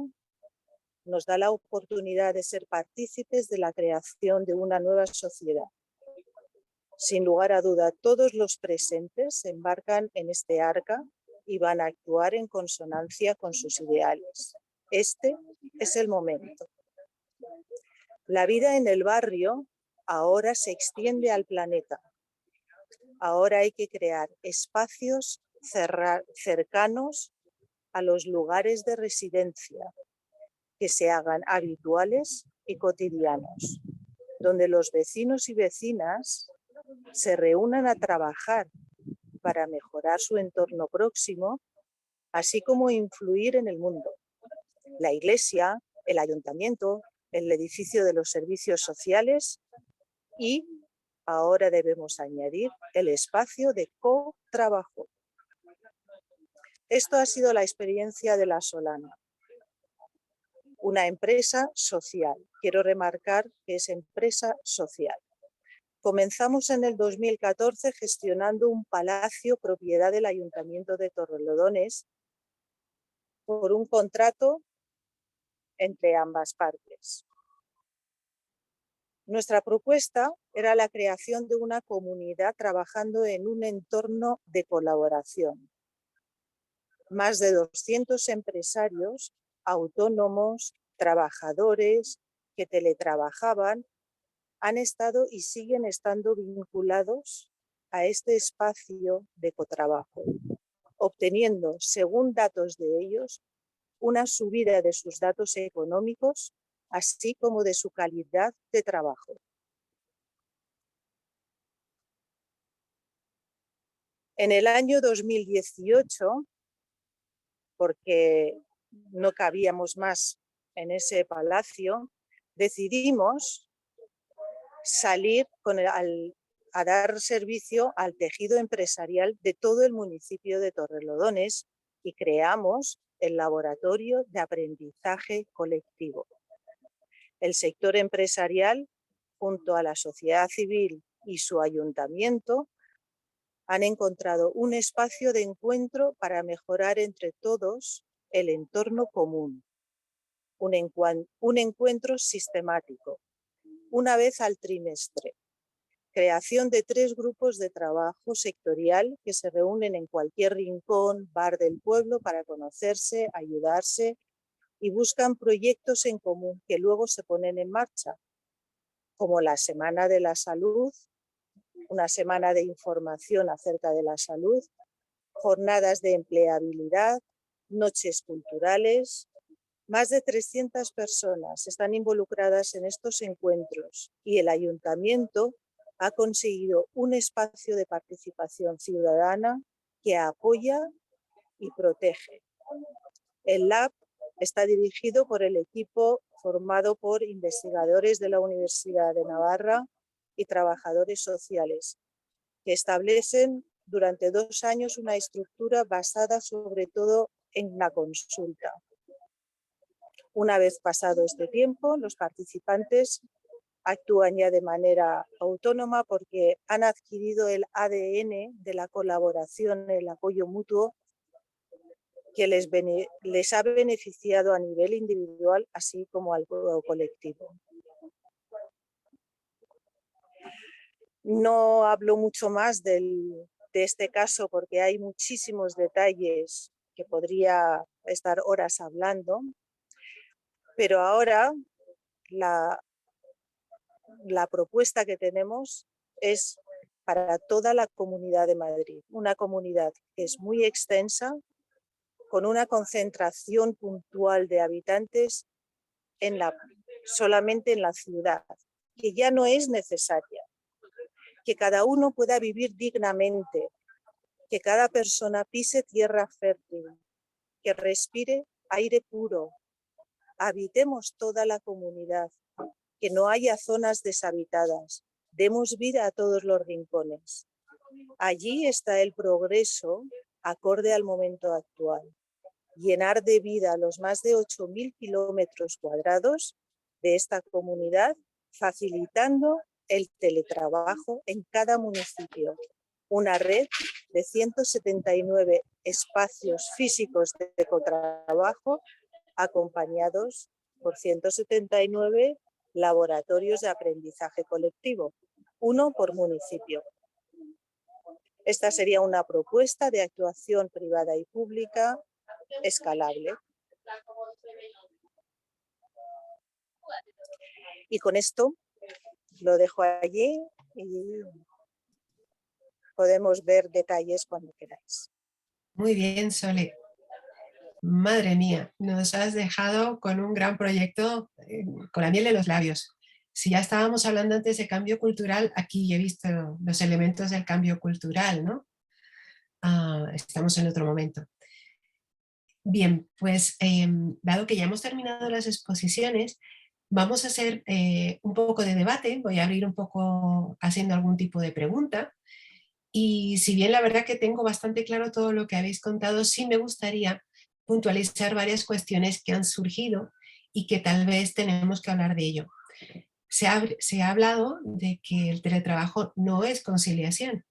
E: nos da la oportunidad de ser partícipes de la creación de una nueva sociedad. Sin lugar a duda, todos los presentes se embarcan en este arca y van a actuar en consonancia con sus ideales. Este es el momento. La vida en el barrio ahora se extiende al planeta. Ahora hay que crear espacios cercanos a los lugares de residencia, que se hagan habituales y cotidianos, donde los vecinos y vecinas se reúnan a trabajar para mejorar su entorno próximo, así como influir en el mundo. La iglesia, el ayuntamiento, el edificio de los servicios sociales y ahora debemos añadir el espacio de co-trabajo. Esto ha sido la experiencia de La Solana. Una empresa social. Quiero remarcar que es empresa social. Comenzamos en el 2014 gestionando un palacio propiedad del Ayuntamiento de Torrelodones por un contrato entre ambas partes. Nuestra propuesta era la creación de una comunidad trabajando en un entorno de colaboración. Más de 200 empresarios, autónomos, trabajadores que teletrabajaban, han estado y siguen estando vinculados a este espacio de cotrabajo, obteniendo, según datos de ellos, una subida de sus datos económicos, así como de su calidad de trabajo. En el año 2018, porque no cabíamos más en ese palacio, decidimos salir a dar servicio al tejido empresarial de todo el municipio de Torrelodones y creamos el laboratorio de aprendizaje colectivo. El sector empresarial, junto a la sociedad civil y su ayuntamiento, han encontrado un espacio de encuentro para mejorar entre todos el entorno común. Un encuentro sistemático, una vez al trimestre. Creación de 3 grupos de trabajo sectorial que se reúnen en cualquier rincón, bar del pueblo para conocerse, ayudarse y buscan proyectos en común que luego se ponen en marcha, como la Semana de la Salud, una semana de información acerca de la salud, jornadas de empleabilidad, noches culturales. Más de 300 personas están involucradas en estos encuentros y el ayuntamiento ha conseguido un espacio de participación ciudadana que apoya y protege. El Lab está dirigido por el equipo formado por investigadores de la Universidad de Navarra y trabajadores sociales, que establecen durante 2 años una estructura basada sobre todo en la consulta. Una vez pasado este tiempo, los participantes actúan ya de manera autónoma porque han adquirido el ADN de la colaboración, el apoyo mutuo, que les ha beneficiado a nivel individual, así como al colectivo. No hablo mucho más de este caso porque hay muchísimos detalles que podría estar horas hablando, pero ahora la propuesta que tenemos es para toda la Comunidad de Madrid, una comunidad que es muy extensa, con una concentración puntual de habitantes solamente en la ciudad, que ya no es necesaria, que cada uno pueda vivir dignamente, que cada persona pise tierra fértil, que respire aire puro, habitemos toda la comunidad, que no haya zonas deshabitadas, demos vida a todos los rincones. Allí está el progreso acorde al momento actual. Llenar de vida los más de 8.000 kilómetros cuadrados de esta comunidad, facilitando el teletrabajo en cada municipio. Una red de 179 espacios físicos de cotrabajo acompañados por 179 laboratorios de aprendizaje colectivo, uno por municipio. Esta sería una propuesta de actuación privada y pública escalable. Y con esto lo dejo allí y podemos ver detalles cuando queráis.
A: Muy bien, Sole. Madre mía, nos has dejado con un gran proyecto, con la miel en los labios. Si ya estábamos hablando antes de cambio cultural, aquí he visto los elementos del cambio cultural, ¿no? Estamos en otro momento. Bien, pues dado que ya hemos terminado las exposiciones, vamos a hacer un poco de debate. Voy a abrir un poco haciendo algún tipo de pregunta. Y si bien la verdad que tengo bastante claro todo lo que habéis contado, sí me gustaría puntualizar varias cuestiones que han surgido y que tal vez tenemos que hablar de ello. Se ha hablado de que el teletrabajo no es conciliación.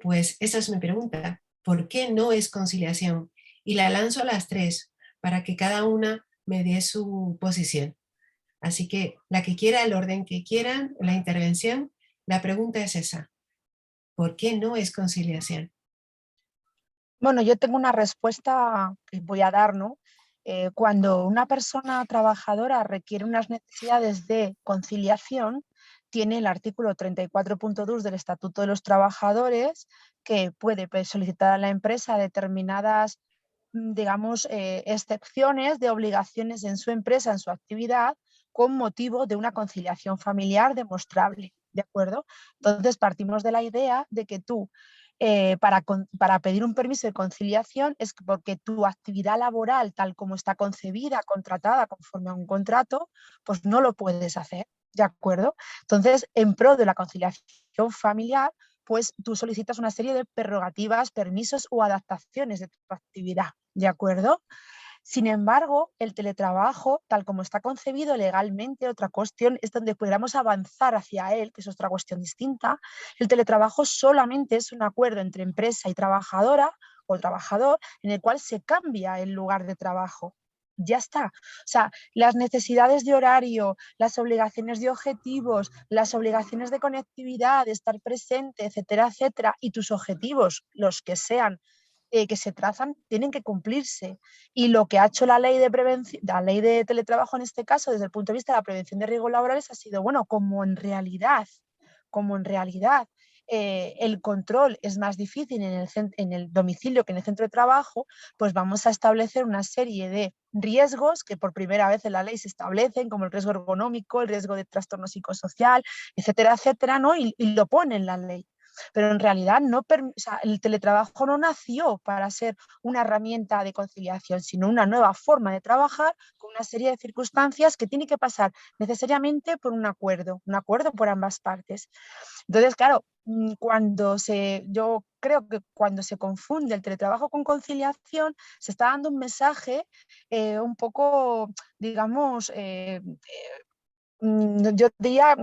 A: Pues esa es mi pregunta. ¿Por qué no es conciliación? Y la lanzo a las 3 para que cada una me dé su posición. Así que la que quiera, el orden que quieran, la intervención, la pregunta es esa. ¿Por qué no es conciliación?
C: Bueno, yo tengo una respuesta que voy a dar, ¿no? Cuando una persona trabajadora requiere unas necesidades de conciliación, tiene el artículo 34.2 del Estatuto de los Trabajadores que puede solicitar a la empresa determinadas, digamos, excepciones de obligaciones en su empresa, en su actividad, con motivo de una conciliación familiar demostrable, ¿de acuerdo? Entonces partimos de la idea de que tú para pedir un permiso de conciliación es porque tu actividad laboral, tal como está concebida, contratada conforme a un contrato, pues no lo puedes hacer, ¿de acuerdo? Entonces, en pro de la conciliación familiar, pues tú solicitas una serie de prerrogativas, permisos o adaptaciones de tu actividad, ¿de acuerdo? Sin embargo, el teletrabajo, tal como está concebido legalmente, otra cuestión es donde pudiéramos avanzar hacia él, que es otra cuestión distinta. El teletrabajo solamente es un acuerdo entre empresa y trabajadora o trabajador en el cual se cambia el lugar de trabajo. Ya está. O sea, las necesidades de horario, las obligaciones de objetivos, las obligaciones de conectividad, de estar presente, etcétera, etcétera, y tus objetivos, los que sean, que se trazan, tienen que cumplirse. Y lo que ha hecho la ley de prevención, la ley de teletrabajo en este caso, desde el punto de vista de la prevención de riesgos laborales, ha sido, bueno, como en realidad el control es más difícil en el domicilio que en el centro de trabajo, pues vamos a establecer una serie de riesgos que por primera vez en la ley se establecen, como el riesgo ergonómico, el riesgo de trastorno psicosocial, etcétera, etcétera, ¿no? Y lo pone en la ley. Pero en realidad no, o sea, el teletrabajo no nació para ser una herramienta de conciliación, sino una nueva forma de trabajar con una serie de circunstancias que tiene que pasar necesariamente por un acuerdo por ambas partes. Entonces, claro, yo creo que cuando se confunde el teletrabajo con conciliación, se está dando un mensaje un poco, digamos, yo diría,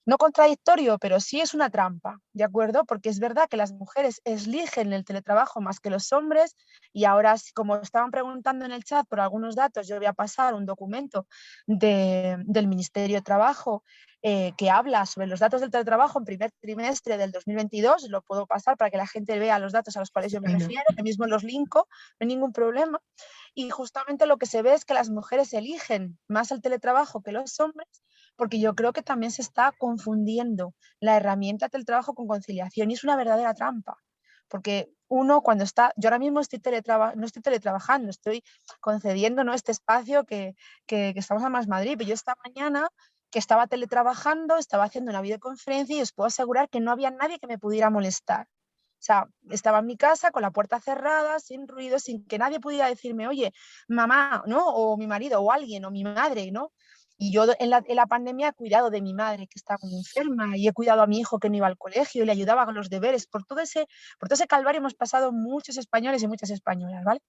C: no contradictorio, pero sí es una trampa, ¿de acuerdo? Porque es verdad que las mujeres eligen el teletrabajo más que los hombres y ahora, como estaban preguntando en el chat por algunos datos, yo voy a pasar un documento del Ministerio de Trabajo que habla sobre los datos del teletrabajo en primer trimestre del 2022, lo puedo pasar para que la gente vea los datos a los cuales yo me refiero, que mismo los linko, no hay ningún problema. Y justamente lo que se ve es que las mujeres eligen más el teletrabajo que los hombres, porque yo creo que también se está confundiendo la herramienta del trabajo con conciliación y es una verdadera trampa, porque uno cuando está, yo ahora mismo no estoy teletrabajando, estoy concediendo, ¿no?, este espacio que estamos en Más Madrid, pero yo esta mañana que estaba teletrabajando, estaba haciendo una videoconferencia y os puedo asegurar que no había nadie que me pudiera molestar. O sea, estaba en mi casa con la puerta cerrada, sin ruido, sin que nadie pudiera decirme, oye, mamá, ¿no? O mi marido, o alguien, o mi madre, ¿no? Y yo en la pandemia he cuidado de mi madre que estaba muy enferma y he cuidado a mi hijo que no iba al colegio y le ayudaba con los deberes. Por todo ese calvario hemos pasado muchos españoles y muchas españolas, ¿vale?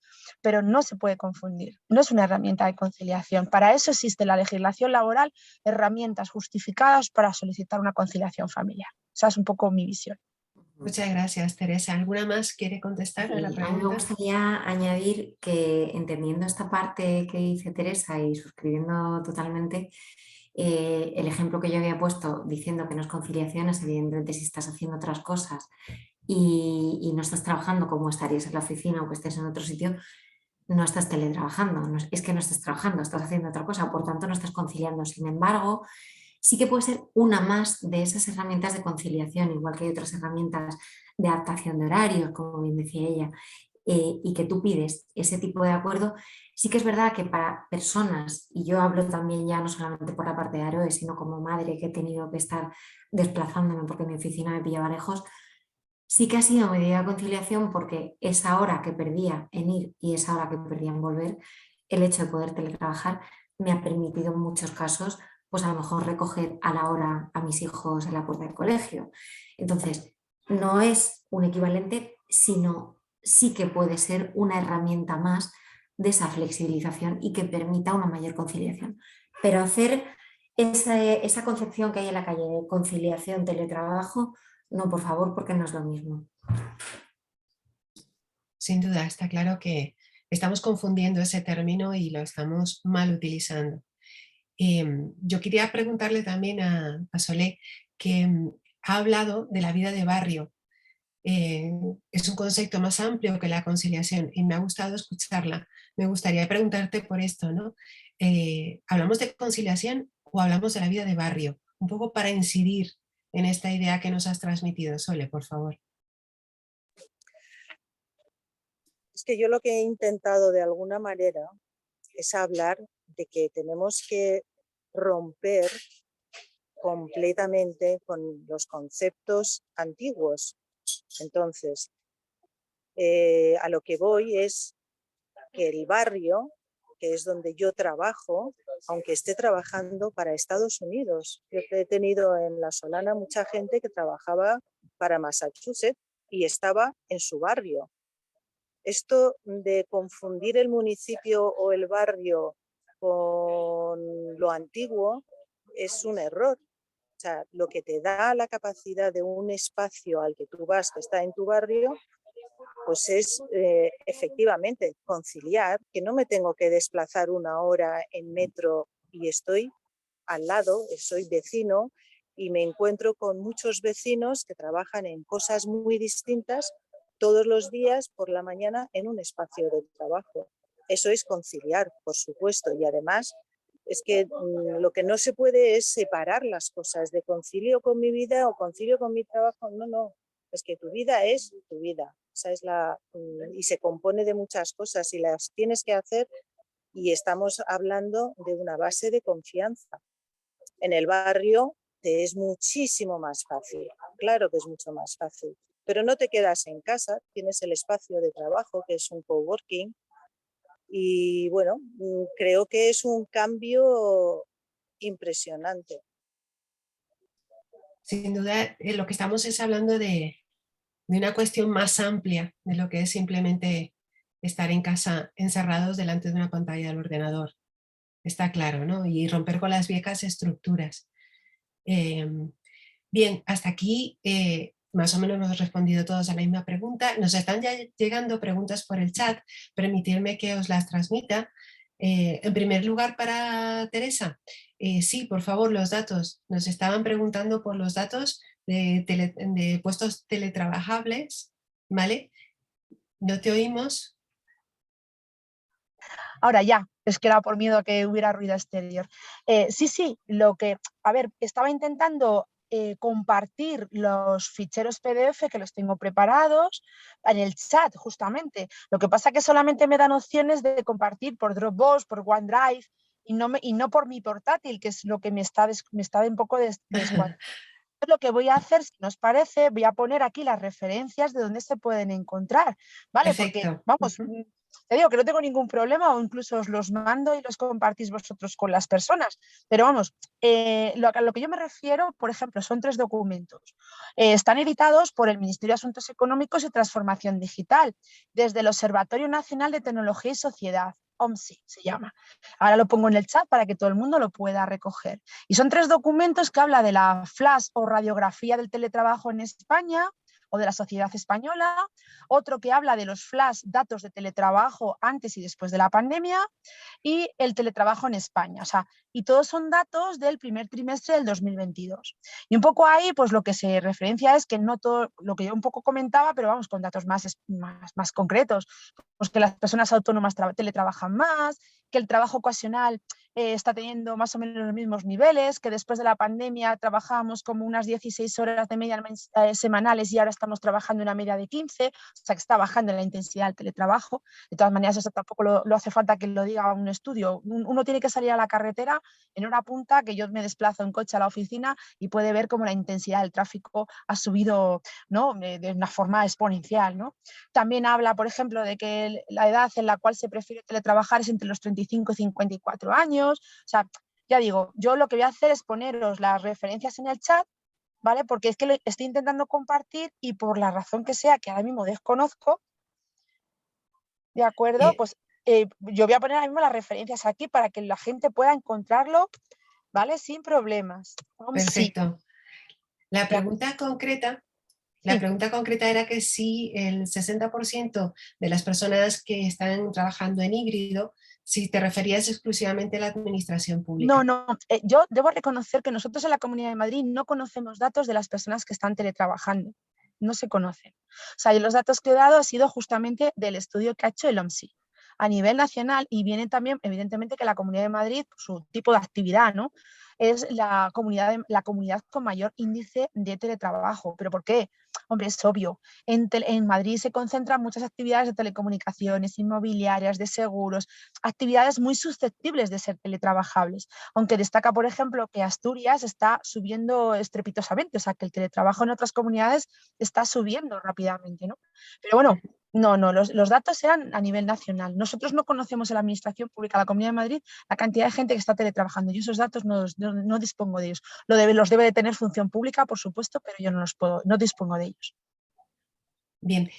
C: Pero no se puede confundir, no es una herramienta de conciliación. Para eso existe la legislación laboral, herramientas justificadas para solicitar una conciliación familiar. Esa es un poco mi visión.
A: Muchas gracias, Teresa. ¿Alguna más quiere contestar a la
B: A mí me
A: pregunta?
B: gustaría añadir que, entendiendo esta parte que dice Teresa y suscribiendo totalmente, el ejemplo que yo había puesto diciendo que no es conciliación es evidentemente si estás haciendo otras cosas y no estás trabajando como estarías en la oficina o que estés en otro sitio, no estás teletrabajando, es que no estás trabajando, estás haciendo otra cosa, por tanto no estás conciliando. Sin embargo, sí que puede ser una más de esas herramientas de conciliación, igual que hay otras herramientas de adaptación de horarios, como bien decía ella, y que tú pides ese tipo de acuerdo. Sí que es verdad que para personas, y yo hablo también ya no solamente por la parte de Aroe, sino como madre que he tenido que estar desplazándome porque mi oficina me pillaba lejos, sí que ha sido medida de conciliación porque esa hora que perdía en ir y esa hora que perdía en volver, el hecho de poder teletrabajar me ha permitido en muchos casos, pues a lo mejor recoger a la hora a mis hijos en la puerta del colegio. Entonces, no es un equivalente, sino sí que puede ser una herramienta más de esa flexibilización y que permita una mayor conciliación. Pero hacer esa concepción que hay en la calle de conciliación, teletrabajo, no, por favor, porque no es lo mismo.
A: Sin duda, está claro que estamos confundiendo ese término y lo estamos mal utilizando. Yo quería preguntarle también a Solé, que ha hablado de la vida de barrio. Es un concepto más amplio que la conciliación y me ha gustado escucharla. Me gustaría preguntarte por esto, ¿no? ¿Hablamos de conciliación o hablamos de la vida de barrio? Un poco para incidir en esta idea que nos has transmitido, Sole, por favor.
E: Es que yo lo que he intentado de alguna manera es hablar de que tenemos que romper completamente con los conceptos antiguos. Entonces, a lo que voy es que el barrio, que es donde yo trabajo, aunque esté trabajando para Estados Unidos, yo he tenido en La Solana mucha gente que trabajaba para Massachusetts y estaba en su barrio. Esto de confundir el municipio o el barrio con lo antiguo es un error. O sea, lo que te da la capacidad de un espacio al que tú vas, que está en tu barrio, pues es efectivamente conciliar, que no me tengo que desplazar 1 hora en metro y estoy al lado, soy vecino y me encuentro con muchos vecinos que trabajan en cosas muy distintas todos los días por la mañana en un espacio de trabajo. Eso es conciliar, por supuesto, y además es que lo que no se puede es separar las cosas de concilio con mi vida o concilio con mi trabajo. No, no, es que tu vida es tu vida. Esa es y se compone de muchas cosas y las tienes que hacer, y estamos hablando de una base de confianza. En el barrio te es muchísimo más fácil, claro que es mucho más fácil, pero no te quedas en casa, tienes el espacio de trabajo que es un coworking y bueno, creo que es un cambio impresionante.
A: Sin duda, lo que estamos es hablando de una cuestión más amplia de lo que es simplemente estar en casa encerrados delante de una pantalla del ordenador. Está claro, ¿no? Y romper con las viejas estructuras. Bien, hasta aquí más o menos hemos respondido todos a la misma pregunta. Nos están ya llegando preguntas por el chat, permitidme que os las transmita. En primer lugar, para Teresa, sí, por favor, los datos. Nos estaban preguntando por los datos de puestos teletrabajables, ¿vale? No te oímos.
C: Ahora ya, es que era por miedo a que hubiera ruido exterior. Sí, estaba intentando compartir los ficheros PDF que los tengo preparados en el chat, justamente. Lo que pasa es que solamente me dan opciones de compartir por Dropbox, por OneDrive, y no por mi portátil, que es lo que me está un poco descuadrando. Lo que voy a hacer, si nos parece, voy a poner aquí las referencias de dónde se pueden encontrar, ¿vale? Porque,
A: Perfecto.
C: vamos, te digo que no tengo ningún problema, o incluso os los mando y los compartís vosotros con las personas. Pero vamos, a lo que yo me refiero, por ejemplo, son 3 documentos. Están editados por el Ministerio de Asuntos Económicos y Transformación Digital, desde el Observatorio Nacional de Tecnología y Sociedad, OMSI se llama. Ahora lo pongo en el chat para que todo el mundo lo pueda recoger. Y son 3 documentos que habla de la flash o radiografía del teletrabajo en España o de la sociedad española, otro que habla de los flash datos de teletrabajo antes y después de la pandemia y el teletrabajo en España. O sea, y todos son datos del primer trimestre del 2022. Y un poco ahí, pues lo que se referencia es que no todo, lo que yo un poco comentaba, pero vamos, con datos más concretos, pues que las personas autónomas teletrabajan más, que el trabajo ocasional está teniendo más o menos los mismos niveles, que después de la pandemia trabajábamos como unas 16 horas de media semanales y ahora estamos trabajando una media de 15, o sea que está bajando la intensidad del teletrabajo. De todas maneras, eso tampoco lo hace falta que lo diga un estudio. Uno tiene que salir a la carretera en hora punta, que yo me desplazo en coche a la oficina y puede ver cómo la intensidad del tráfico ha subido, ¿no?, de una forma exponencial, ¿no? También habla, por ejemplo, de que la edad en la cual se prefiere teletrabajar es entre los 35 y 54 años. O sea, ya digo, yo lo que voy a hacer es poneros las referencias en el chat, ¿vale? Porque es que lo estoy intentando compartir y por la razón que sea, que ahora mismo desconozco, ¿de acuerdo? Pues yo voy a poner ahora mismo las referencias aquí para que la gente pueda encontrarlo, ¿vale? Sin problemas.
A: Perfecto. La
C: Ya.
A: pregunta concreta La
C: Sí.
A: pregunta concreta era que si el 60% de las personas que están trabajando en híbrido, si te referías exclusivamente a la administración pública.
C: No, yo debo reconocer que nosotros en la Comunidad de Madrid no conocemos datos de las personas que están teletrabajando, no se conocen. O sea, los datos que he dado han sido justamente del estudio que ha hecho el OMSI a nivel nacional, y viene también, evidentemente, que la Comunidad de Madrid, su tipo de actividad, ¿no?, es la comunidad con mayor índice de teletrabajo. ¿Pero por qué? Hombre, es obvio. En Madrid se concentran muchas actividades de telecomunicaciones, inmobiliarias, de seguros, actividades muy susceptibles de ser teletrabajables. Aunque destaca, por ejemplo, que Asturias está subiendo estrepitosamente, o sea, que el teletrabajo en otras comunidades está subiendo rápidamente, ¿no? Pero bueno, no, los datos eran a nivel nacional. Nosotros no conocemos en la Administración Pública de la Comunidad de Madrid la cantidad de gente que está teletrabajando. Yo esos datos no dispongo de ellos. Los debe de tener Función Pública, por supuesto, pero yo no dispongo de ellos.
A: Bien,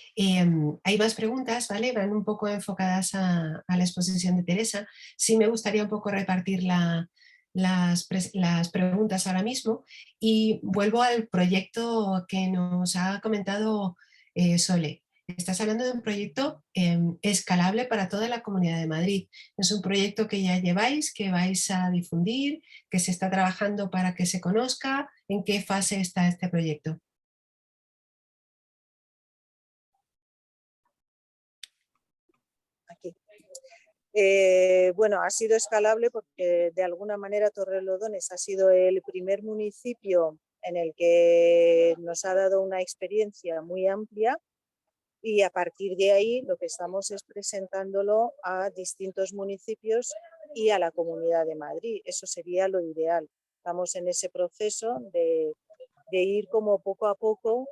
A: hay más preguntas, ¿vale? Van un poco enfocadas a la exposición de Teresa. Sí me gustaría un poco repartir las preguntas ahora mismo y vuelvo al proyecto que nos ha comentado Sole. Estás hablando de un proyecto escalable para toda la Comunidad de Madrid. Es un proyecto que ya lleváis, que vais a difundir, que se está trabajando para que se conozca. ¿En qué fase está este proyecto?
E: Aquí. Bueno, ha sido escalable porque de alguna manera Torrelodones ha sido el primer municipio en el que nos ha dado una experiencia muy amplia y a partir de ahí lo que estamos es presentándolo a distintos municipios y a la Comunidad de Madrid. Eso sería lo ideal. Estamos en ese proceso de ir como poco a poco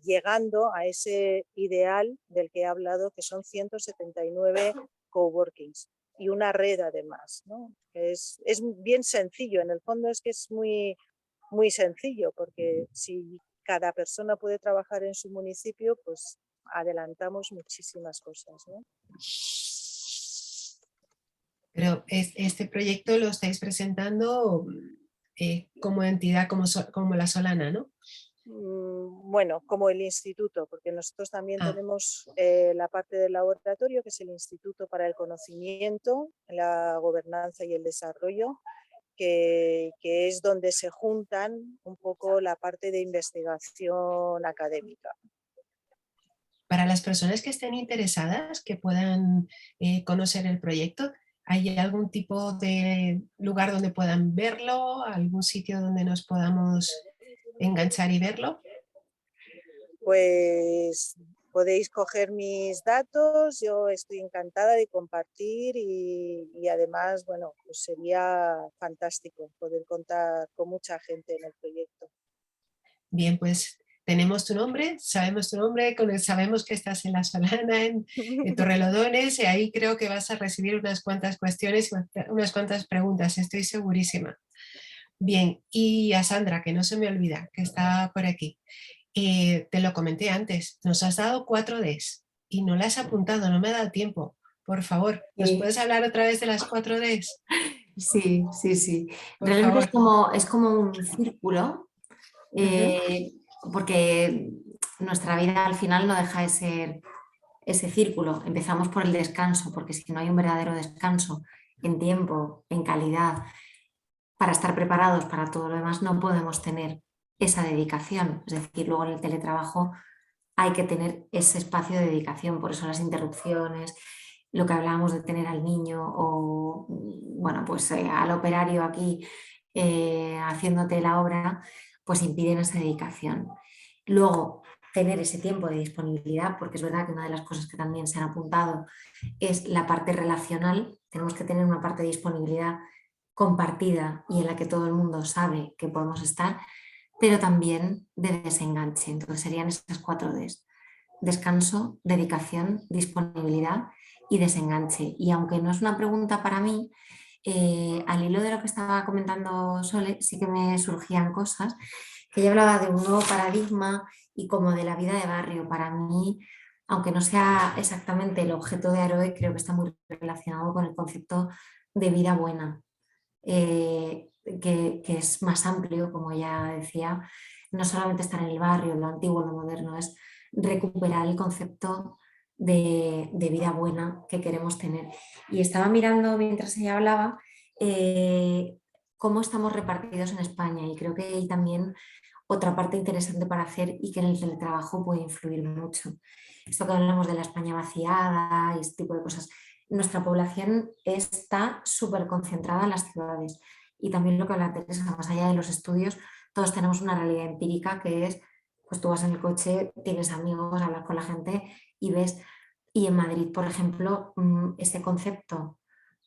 E: llegando a ese ideal del que he hablado, que son 179 coworkings y una red además, ¿no? Es bien sencillo, en el fondo es que es muy, muy sencillo, porque si cada persona puede trabajar en su municipio, pues adelantamos muchísimas cosas, ¿no?
A: Pero este proyecto lo estáis presentando como entidad, como la Solana, ¿no?
E: Bueno, como el instituto, porque nosotros también tenemos la parte del laboratorio, que es el Instituto para el Conocimiento, la Gobernanza y el Desarrollo, que es donde se juntan un poco la parte de investigación académica.
A: Para las personas que estén interesadas, que puedan conocer el proyecto, ¿hay algún tipo de lugar donde puedan verlo? ¿Algún sitio donde nos podamos enganchar y verlo?
E: Pues podéis coger mis datos, yo estoy encantada de compartir y además, bueno, pues sería fantástico poder contar con mucha gente en el proyecto.
A: Bien, pues tenemos tu nombre, sabemos tu nombre, sabemos que estás en La Solana, en Torrelodones, y ahí creo que vas a recibir unas cuantas cuestiones, unas cuantas preguntas, estoy segurísima. Bien, y a Sandra, que no se me olvida, que está por aquí. Te lo comenté antes, nos has dado 4Ds y no las has apuntado, no me ha dado tiempo. Por favor, ¿nos puedes hablar otra vez de las 4Ds?
B: Sí, sí, sí.
A: Por
B: Realmente
A: favor.
B: es como un círculo, porque nuestra vida al final no deja de ser ese círculo. Empezamos por el descanso, porque si no hay un verdadero descanso en tiempo, en calidad, para estar preparados para todo lo demás, no podemos tener esa dedicación. Es decir, luego en el teletrabajo hay que tener ese espacio de dedicación, por eso las interrupciones, lo que hablábamos de tener al niño o, bueno, pues al operario aquí haciéndote la obra, pues impiden esa dedicación. Luego, tener ese tiempo de disponibilidad, porque es verdad que una de las cosas que también se han apuntado es la parte relacional. Tenemos que tener una parte de disponibilidad compartida y en la que todo el mundo sabe que podemos estar, pero también de desenganche. Entonces serían esas 4Ds: descanso, dedicación, disponibilidad y desenganche. Y aunque no es una pregunta para mí, al hilo de lo que estaba comentando Sole, sí que me surgían cosas, que ella hablaba de un nuevo paradigma y como de la vida de barrio. Para mí, aunque no sea exactamente el objeto de Aroe, creo que está muy relacionado con el concepto de vida buena. Que es más amplio, como ya decía, no solamente estar en el barrio, lo antiguo, lo moderno, es recuperar el concepto de vida buena que queremos tener. Y estaba mirando mientras ella hablaba cómo estamos repartidos en España, y creo que hay también otra parte interesante para hacer y que en el teletrabajo puede influir mucho. Esto que hablamos de la España vaciada y este tipo de cosas. Nuestra población está súper concentrada en las ciudades, y también lo que habla Teresa, más allá de los estudios, todos tenemos una realidad empírica que es, pues tú vas en el coche, tienes amigos, hablas con la gente y ves. Y en Madrid, por ejemplo, ese concepto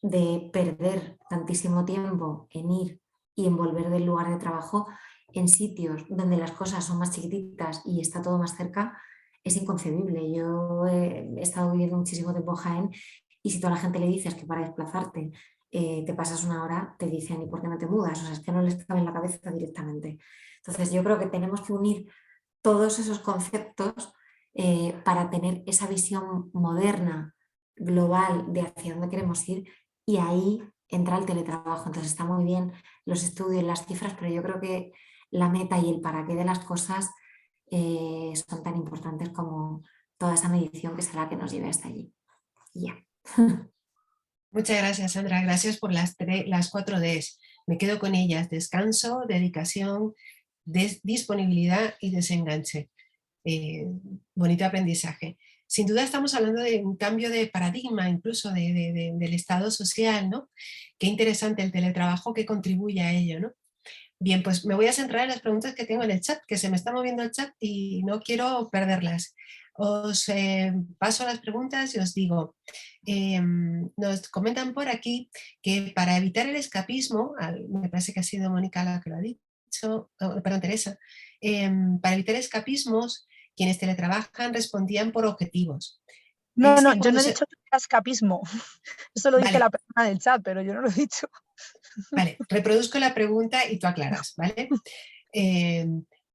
B: de perder tantísimo tiempo en ir y en volver del lugar de trabajo en sitios donde las cosas son más chiquititas y está todo más cerca, es inconcebible. Yo he estado viviendo muchísimo tiempo en Jaén, y si toda la gente le dices que para desplazarte te pasas una hora, te dicen: ¿y por qué no te mudas? O sea, es que no les cabe en la cabeza directamente. Entonces yo creo que tenemos que unir todos esos conceptos para tener esa visión moderna, global de hacia dónde queremos ir, y ahí entra el teletrabajo. Entonces está muy bien los estudios, las cifras, pero yo creo que la meta y el para qué de las cosas son tan importantes como toda esa medición que será la que nos lleve hasta allí. Y ya.
A: Muchas gracias, Sandra. Gracias por las 4 Ds. Me quedo con ellas: descanso, dedicación, disponibilidad y desenganche. Bonito aprendizaje. Sin duda estamos hablando de un cambio de paradigma, incluso del estado social, ¿no? Qué interesante el teletrabajo que contribuye a ello, ¿no? Bien, pues me voy a centrar en las preguntas que tengo en el chat, que se me está moviendo el chat y no quiero perderlas. Os paso a las preguntas y os digo, nos comentan por aquí que para evitar el escapismo, me parece que ha sido Mónica la que lo ha dicho, perdón, Teresa, para evitar escapismos, quienes teletrabajan respondían por objetivos.
C: No,
A: Es
C: no,
A: que
C: yo
A: cuando
C: no he dicho que era escapismo. Eso lo dice
A: Vale,
C: la persona del chat, pero yo no lo he dicho.
A: vale, reproduzco la pregunta y tú aclaras, ¿vale?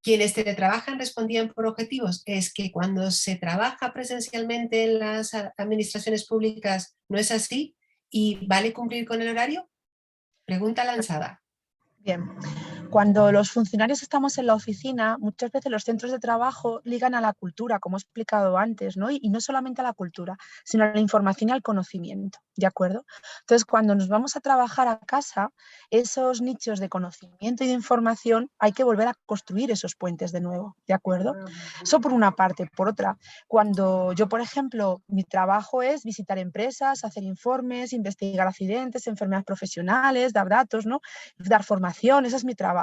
A: Quienes teletrabajan respondían por objetivos. Es que cuando se trabaja presencialmente en las administraciones públicas no es así y vale cumplir con el horario. Pregunta lanzada.
C: Bien. Cuando los funcionarios estamos en la oficina, muchas veces los centros de trabajo ligan a la cultura, como he explicado antes, ¿no? Y no solamente a la cultura, sino a la información y al conocimiento, ¿de acuerdo? Entonces, cuando nos vamos a trabajar a casa, esos nichos de conocimiento y de información, hay que volver a construir esos puentes de nuevo, ¿de acuerdo? Eso por una parte. Por otra, cuando yo, por ejemplo, mi trabajo es visitar empresas, hacer informes, investigar accidentes, enfermedades profesionales, dar datos, ¿no? Dar formación, ese es mi trabajo.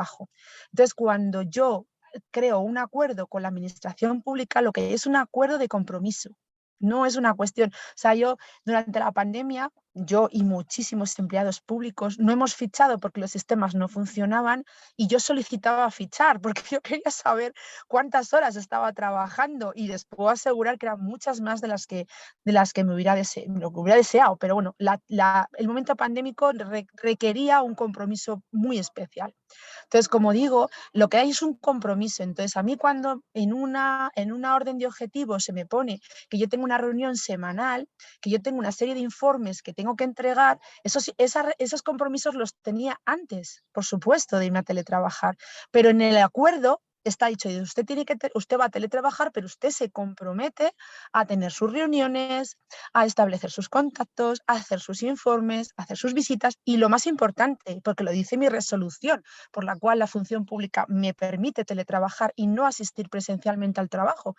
C: Entonces, cuando yo creo un acuerdo con la administración pública, lo que es un acuerdo de compromiso. No es una cuestión, o sea, yo durante la pandemia, yo y muchísimos empleados públicos no hemos fichado porque los sistemas no funcionaban y yo solicitaba fichar porque yo quería saber cuántas horas estaba trabajando y les puedo asegurar que eran muchas más de las que me hubiera deseado, pero bueno, el momento pandémico requería un compromiso muy especial. Entonces, como digo, lo que hay es un compromiso. Entonces, a mí cuando en una orden de objetivos se me pone que yo tengo una reunión semanal, que yo tengo una serie de informes que tengo que entregar, esos compromisos los tenía antes, por supuesto, de irme a teletrabajar. Pero en el acuerdo está dicho, usted va a teletrabajar, pero usted se compromete a tener sus reuniones, a establecer sus contactos, a hacer sus informes, a hacer sus visitas y lo más importante, porque lo dice mi resolución, por la cual la función pública me permite teletrabajar y no asistir presencialmente al trabajo.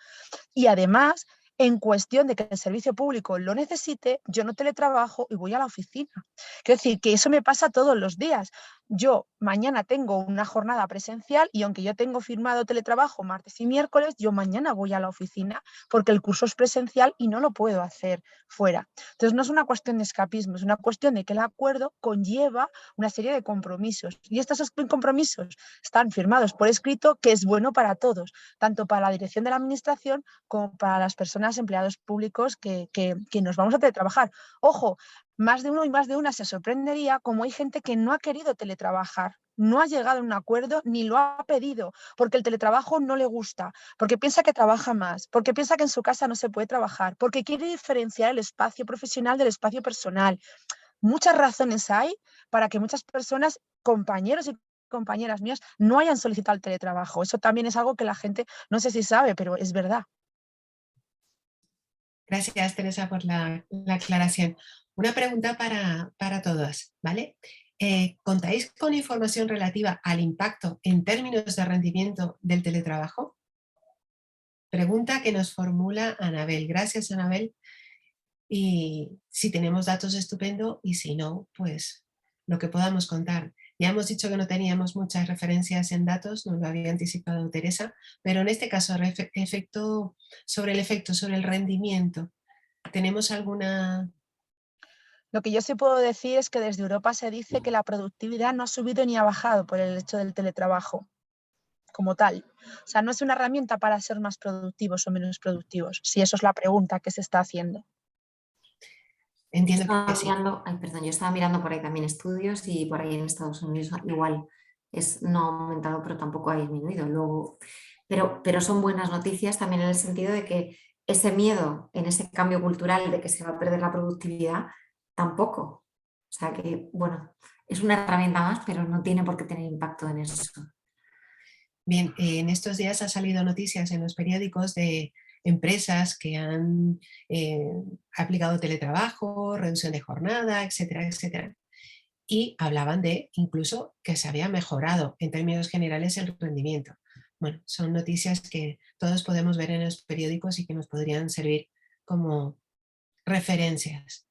C: Y además, en cuestión de que el servicio público lo necesite, yo no teletrabajo y voy a la oficina. Quiero decir que eso me pasa todos los días. Yo mañana tengo una jornada presencial y aunque yo tengo firmado teletrabajo martes y miércoles, yo mañana voy a la oficina porque el curso es presencial y no lo puedo hacer fuera. Entonces no es una cuestión de escapismo, es una cuestión de que el acuerdo conlleva una serie de compromisos y estos compromisos están firmados por escrito, que es bueno para todos, tanto para la dirección de la administración como para las personas empleados públicos que nos vamos a teletrabajar. Ojo, más de uno y más de una se sorprendería como hay gente que no ha querido teletrabajar, no ha llegado a un acuerdo ni lo ha pedido, porque el teletrabajo no le gusta, porque piensa que trabaja más, porque piensa que en su casa no se puede trabajar, porque quiere diferenciar el espacio profesional del espacio personal. Muchas razones hay para que muchas personas, compañeros y compañeras mías, no hayan solicitado el teletrabajo. Eso también es algo que la gente no sé si sabe, pero es verdad.
A: Gracias, Teresa, por la aclaración. Una pregunta para todas, ¿vale? ¿Contáis con información relativa al impacto en términos de rendimiento del teletrabajo? Pregunta que nos formula Anabel. Gracias, Anabel. Y si tenemos datos, estupendo, y si no, pues lo que podamos contar. Ya hemos dicho que no teníamos muchas referencias en datos, nos lo había anticipado Teresa, pero en este caso, sobre el rendimiento, ¿tenemos alguna?
C: Lo que yo sí puedo decir es que desde Europa se dice que la productividad no ha subido ni ha bajado por el hecho del teletrabajo como tal. O sea, no es una herramienta para ser más productivos o menos productivos, si eso es la pregunta que se está haciendo.
A: Entiendo que sí.
B: Yo estaba mirando por ahí también estudios y por ahí en Estados Unidos igual no ha aumentado, pero tampoco ha disminuido. Luego, pero son buenas noticias también en el sentido de que ese miedo en ese cambio cultural de que se va a perder la productividad, tampoco. O sea que, bueno, es una herramienta más, pero no tiene por qué tener impacto en eso.
A: Bien, en estos días ha salido noticias en los periódicos de empresas que han aplicado teletrabajo, reducción de jornada, etcétera, etcétera. Y hablaban de incluso que se había mejorado en términos generales el rendimiento. Bueno, son noticias que todos podemos ver en los periódicos y que nos podrían servir como referencias.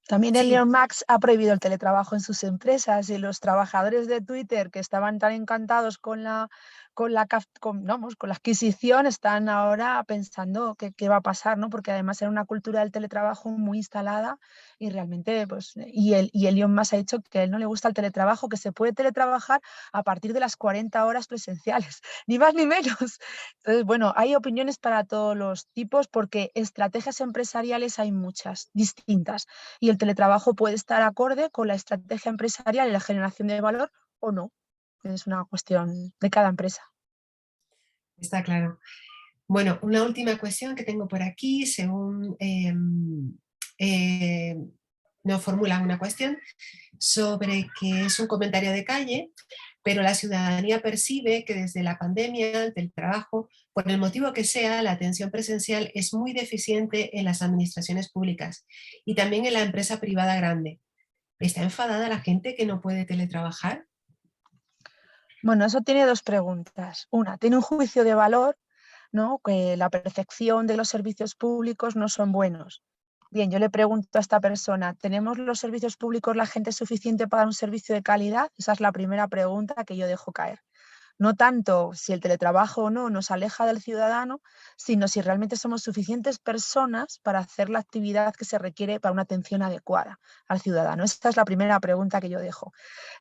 C: También
A: Sí,
C: Elon Musk ha prohibido el teletrabajo en sus empresas y los trabajadores de Twitter que estaban tan encantados con la adquisición están ahora pensando qué va a pasar, ¿no? Porque además era una cultura del teletrabajo muy instalada y realmente, pues, y Elon Musk ha dicho que a él no le gusta el teletrabajo, que se puede teletrabajar a partir de las 40 horas presenciales, ni más ni menos. Entonces, bueno, hay opiniones para todos los tipos porque estrategias empresariales hay muchas, distintas. Y el teletrabajo puede estar acorde con la estrategia empresarial y la generación de valor o no. Es una cuestión de cada empresa.
A: está claro. Bueno, una última cuestión que tengo por aquí, según nos formulan una cuestión sobre que es un comentario de calle, pero la ciudadanía percibe que desde la pandemia del trabajo, por el motivo que sea, la atención presencial es muy deficiente en las administraciones públicas y también en la empresa privada grande. ¿Está enfadada la gente que no puede teletrabajar?
C: Bueno, eso tiene dos preguntas. Una, tiene un juicio de valor, ¿no? Que la percepción de los servicios públicos no son buenos. Bien, yo le pregunto a esta persona, ¿tenemos los servicios públicos la gente suficiente para dar un servicio de calidad? Esa es la primera pregunta que yo dejo caer. No tanto si el teletrabajo o no nos aleja del ciudadano, sino si realmente somos suficientes personas para hacer la actividad que se requiere para una atención adecuada al ciudadano. Esta es la primera pregunta que yo dejo,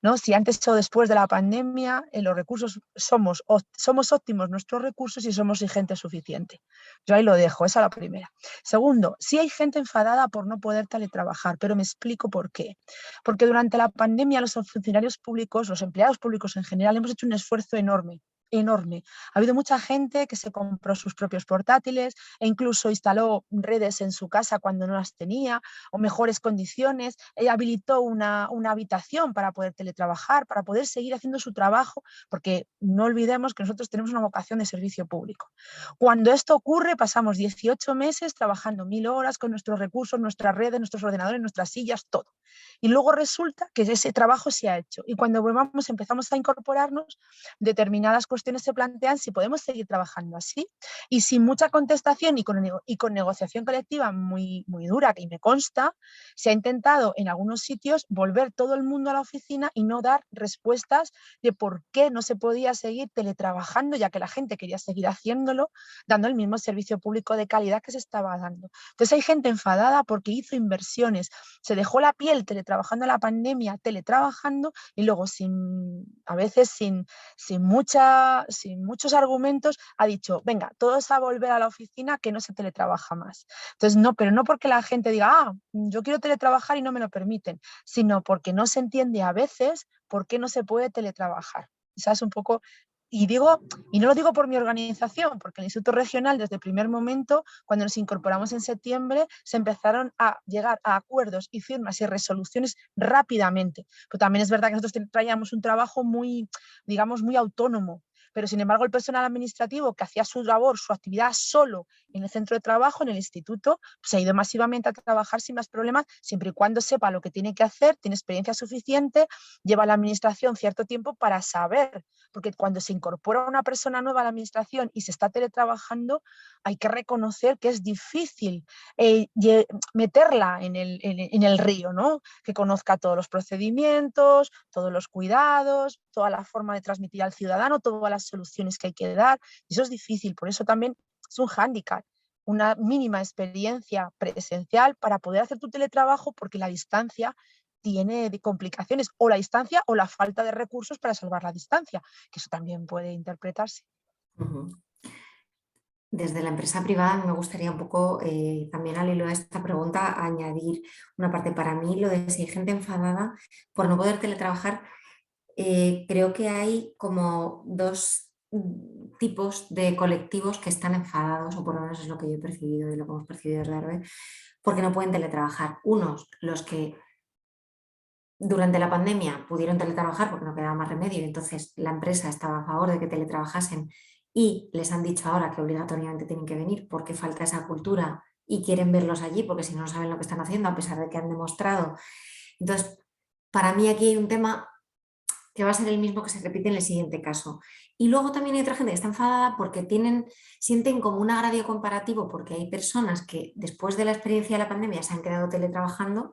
C: ¿no? Si antes o después de la pandemia los recursos somos óptimos nuestros recursos y somos gente suficiente. Yo ahí lo dejo, esa es la primera. Segundo, sí hay gente enfadada por no poder teletrabajar, pero me explico por qué. Porque durante la pandemia los funcionarios públicos, los empleados públicos en general, hemos hecho un esfuerzo enorme. Enorme. Ha habido mucha gente que se compró sus propios portátiles e incluso instaló redes en su casa cuando no las tenía o mejores condiciones, habilitó una habitación para poder teletrabajar, para poder seguir haciendo su trabajo, porque no olvidemos que nosotros tenemos una vocación de servicio público. Cuando esto ocurre, pasamos 18 meses trabajando 1000 horas con nuestros recursos, nuestras redes, nuestros ordenadores, nuestras sillas, todo. Y luego resulta que ese trabajo se ha hecho. Y cuando volvamos, empezamos a incorporarnos, determinadas cuestiones se plantean si podemos seguir trabajando así. Y sin mucha contestación y con negociación colectiva muy, muy dura, que me consta, se ha intentado en algunos sitios volver todo el mundo a la oficina y no dar respuestas de por qué no se podía seguir teletrabajando, ya que la gente quería seguir haciéndolo, dando el mismo servicio público de calidad que se estaba dando. Entonces hay gente enfadada porque hizo inversiones, se dejó la piel teletrabajando en la pandemia, teletrabajando y luego a veces sin muchos argumentos ha dicho, venga, todos a volver a la oficina que no se teletrabaja más. Entonces, no, pero no porque la gente diga, yo quiero teletrabajar y no me lo permiten, sino porque no se entiende a veces por qué no se puede teletrabajar. Esa es un poco. Y no lo digo por mi organización, porque el Instituto Regional desde el primer momento, cuando nos incorporamos en septiembre, se empezaron a llegar a acuerdos y firmas y resoluciones rápidamente. Pero también es verdad que nosotros traíamos un trabajo muy, digamos, muy autónomo. Pero sin embargo el personal administrativo que hacía su labor, su actividad solo en el centro de trabajo, en el instituto, pues ha ido masivamente a trabajar sin más problemas, siempre y cuando sepa lo que tiene que hacer, tiene experiencia suficiente, lleva a la administración cierto tiempo para saber, porque cuando se incorpora una persona nueva a la administración y se está teletrabajando, hay que reconocer que es difícil meterla en el río, ¿no? Que conozca todos los procedimientos, todos los cuidados, toda la forma de transmitir al ciudadano, todas las soluciones que hay que dar. Y eso es difícil, por eso también es un hándicap, una mínima experiencia presencial para poder hacer tu teletrabajo, porque la distancia tiene complicaciones, o la distancia o la falta de recursos para salvar la distancia, que eso también puede interpretarse.
B: Desde la empresa privada me gustaría un poco, también al hilo de esta pregunta, añadir una parte. Para mí, lo de si hay gente enfadada por no poder teletrabajar, creo que hay como dos tipos de colectivos que están enfadados, o por lo menos es lo que yo he percibido y lo que hemos percibido desde Aroe, porque no pueden teletrabajar. Unos, los que durante la pandemia pudieron teletrabajar porque no quedaba más remedio y entonces la empresa estaba a favor de que teletrabajasen y les han dicho ahora que obligatoriamente tienen que venir porque falta esa cultura y quieren verlos allí porque si no saben lo que están haciendo a pesar de que han demostrado. Entonces, para mí aquí hay un tema que va a ser el mismo que se repite en el siguiente caso. Y luego también hay otra gente que está enfadada porque sienten como un agravio comparativo porque hay personas que después de la experiencia de la pandemia se han quedado teletrabajando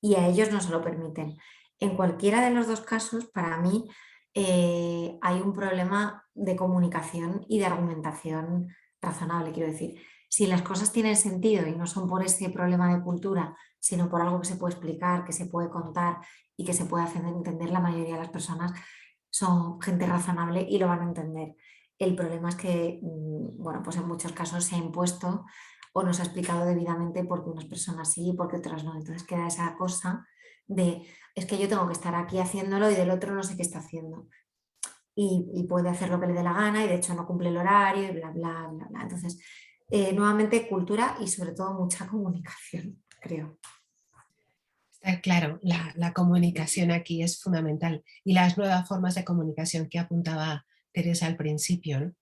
B: y a ellos no se lo permiten. En cualquiera de los dos casos, para mí, hay un problema de comunicación y de argumentación razonable, quiero decir. Si las cosas tienen sentido y no son por ese problema de cultura, sino por algo que se puede explicar, que se puede contar y que se puede hacer entender, la mayoría de las personas son gente razonable y lo van a entender. El problema es que, bueno, pues en muchos casos se ha impuesto o no se ha explicado debidamente porque unas personas sí y porque otras no. Entonces queda esa cosa de, es que yo tengo que estar aquí haciéndolo y del otro no sé qué está haciendo. Y puede hacer lo que le dé la gana y de hecho no cumple el horario y bla, bla, bla, bla. Entonces, nuevamente cultura y sobre todo mucha comunicación, creo.
A: Está claro, la comunicación aquí es fundamental y las nuevas formas de comunicación que apuntaba Teresa al principio, ¿no?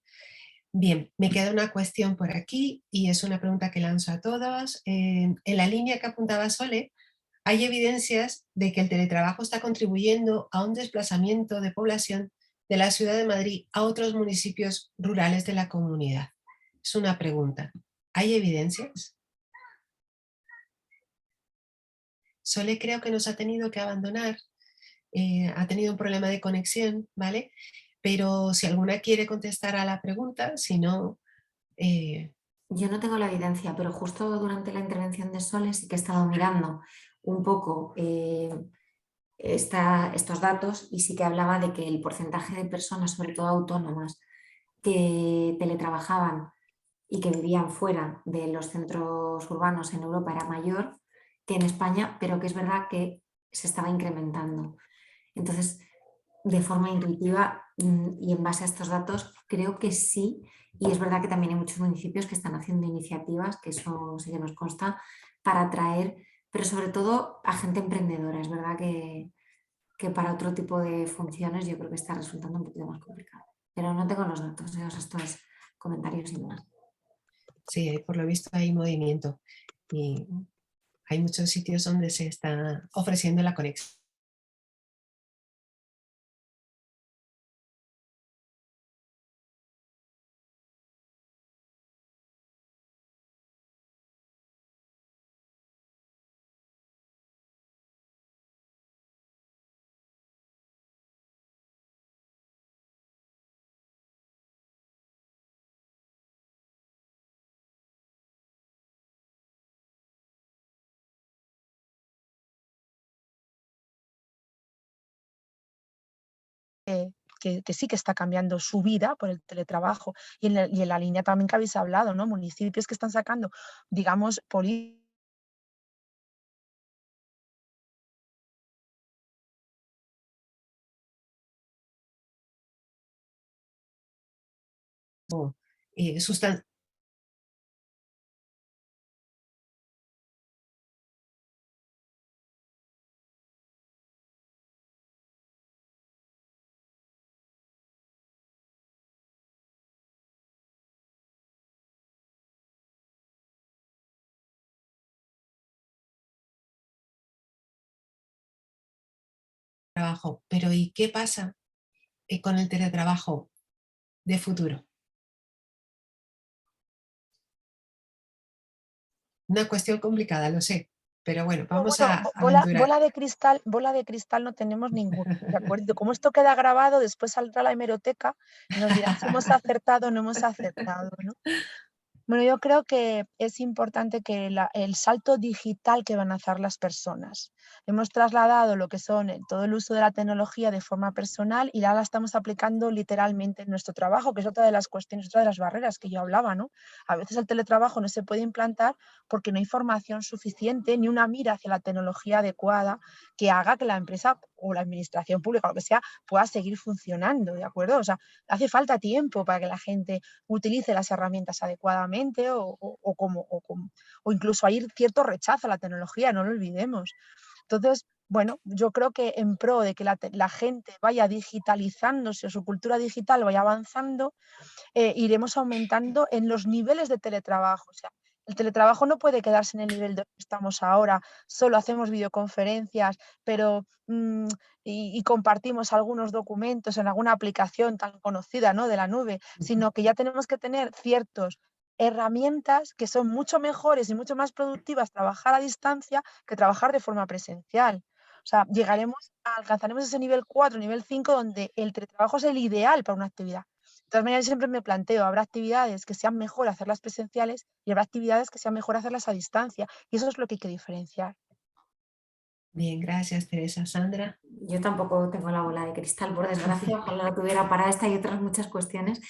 A: Bien, me queda una cuestión por aquí y es una pregunta que lanzo a todos. En la línea que apuntaba Sole, hay evidencias de que el teletrabajo está contribuyendo a un desplazamiento de población de la ciudad de Madrid a otros municipios rurales de la comunidad. Es una pregunta. ¿Hay evidencias? Sole creo que nos ha tenido que abandonar, ha tenido un problema de conexión, ¿vale? Pero si alguna quiere contestar a la pregunta, si no...
B: Yo no tengo la evidencia, pero justo durante la intervención de Sole sí que he estado mirando un poco estos datos y sí que hablaba de que el porcentaje de personas, sobre todo autónomas, que teletrabajaban y que vivían fuera de los centros urbanos en Europa era mayor que en España, pero que es verdad que se estaba incrementando. Entonces, de forma intuitiva y en base a estos datos, creo que sí. Y es verdad que también hay muchos municipios que están haciendo iniciativas, que eso sí que nos consta, para atraer, pero sobre todo a gente emprendedora. Es verdad que para otro tipo de funciones yo creo que está resultando un poquito más complicado. Pero no tengo los datos, o sea, estos comentarios y demás.
A: Sí, por lo visto hay movimiento y hay muchos sitios donde se está ofreciendo la conexión.
C: Que sí que está cambiando su vida por el teletrabajo. Y en la línea también que habéis hablado, ¿no? Municipios que están sacando, digamos,
A: Sustancias. Trabajo. Pero ¿y qué pasa con el teletrabajo de futuro? Una cuestión complicada, lo sé, pero bueno, vamos
C: bueno,
A: a aventurar.
C: bola de cristal no tenemos ninguna, ¿de acuerdo? Como esto queda grabado, después saldrá la hemeroteca y nos dirán si hemos acertado o no hemos acertado, ¿no? Bueno, yo creo que es importante que el salto digital que van a hacer las personas. Hemos trasladado lo que son todo el uso de la tecnología de forma personal y ya la estamos aplicando literalmente en nuestro trabajo, que es otra de las cuestiones, otra de las barreras que yo hablaba, ¿no? A veces el teletrabajo no se puede implantar porque no hay formación suficiente ni una mira hacia la tecnología adecuada que haga que la empresa o la administración pública, lo que sea, pueda seguir funcionando, ¿de acuerdo? O sea, hace falta tiempo para que la gente utilice las herramientas adecuadamente o incluso hay cierto rechazo a la tecnología, no lo olvidemos. Entonces, bueno, yo creo que en pro de que la gente vaya digitalizándose o su cultura digital vaya avanzando, iremos aumentando en los niveles de teletrabajo. O sea, el teletrabajo no puede quedarse en el nivel de que estamos ahora, solo hacemos videoconferencias, pero y compartimos algunos documentos en alguna aplicación tan conocida, ¿no?, de la nube, sino que ya tenemos que tener ciertas herramientas que son mucho mejores y mucho más productivas trabajar a distancia que trabajar de forma presencial. O sea, alcanzaremos ese nivel 4, nivel 5, donde el teletrabajo es el ideal para una actividad. De todas maneras, siempre me planteo, habrá actividades que sean mejor hacerlas presenciales y habrá actividades que sean mejor hacerlas a distancia. Y eso es lo que hay que diferenciar.
A: Bien, gracias Teresa. Sandra.
B: Yo tampoco tengo la bola de cristal, por desgracia, ojalá la tuviera para esta y otras muchas cuestiones,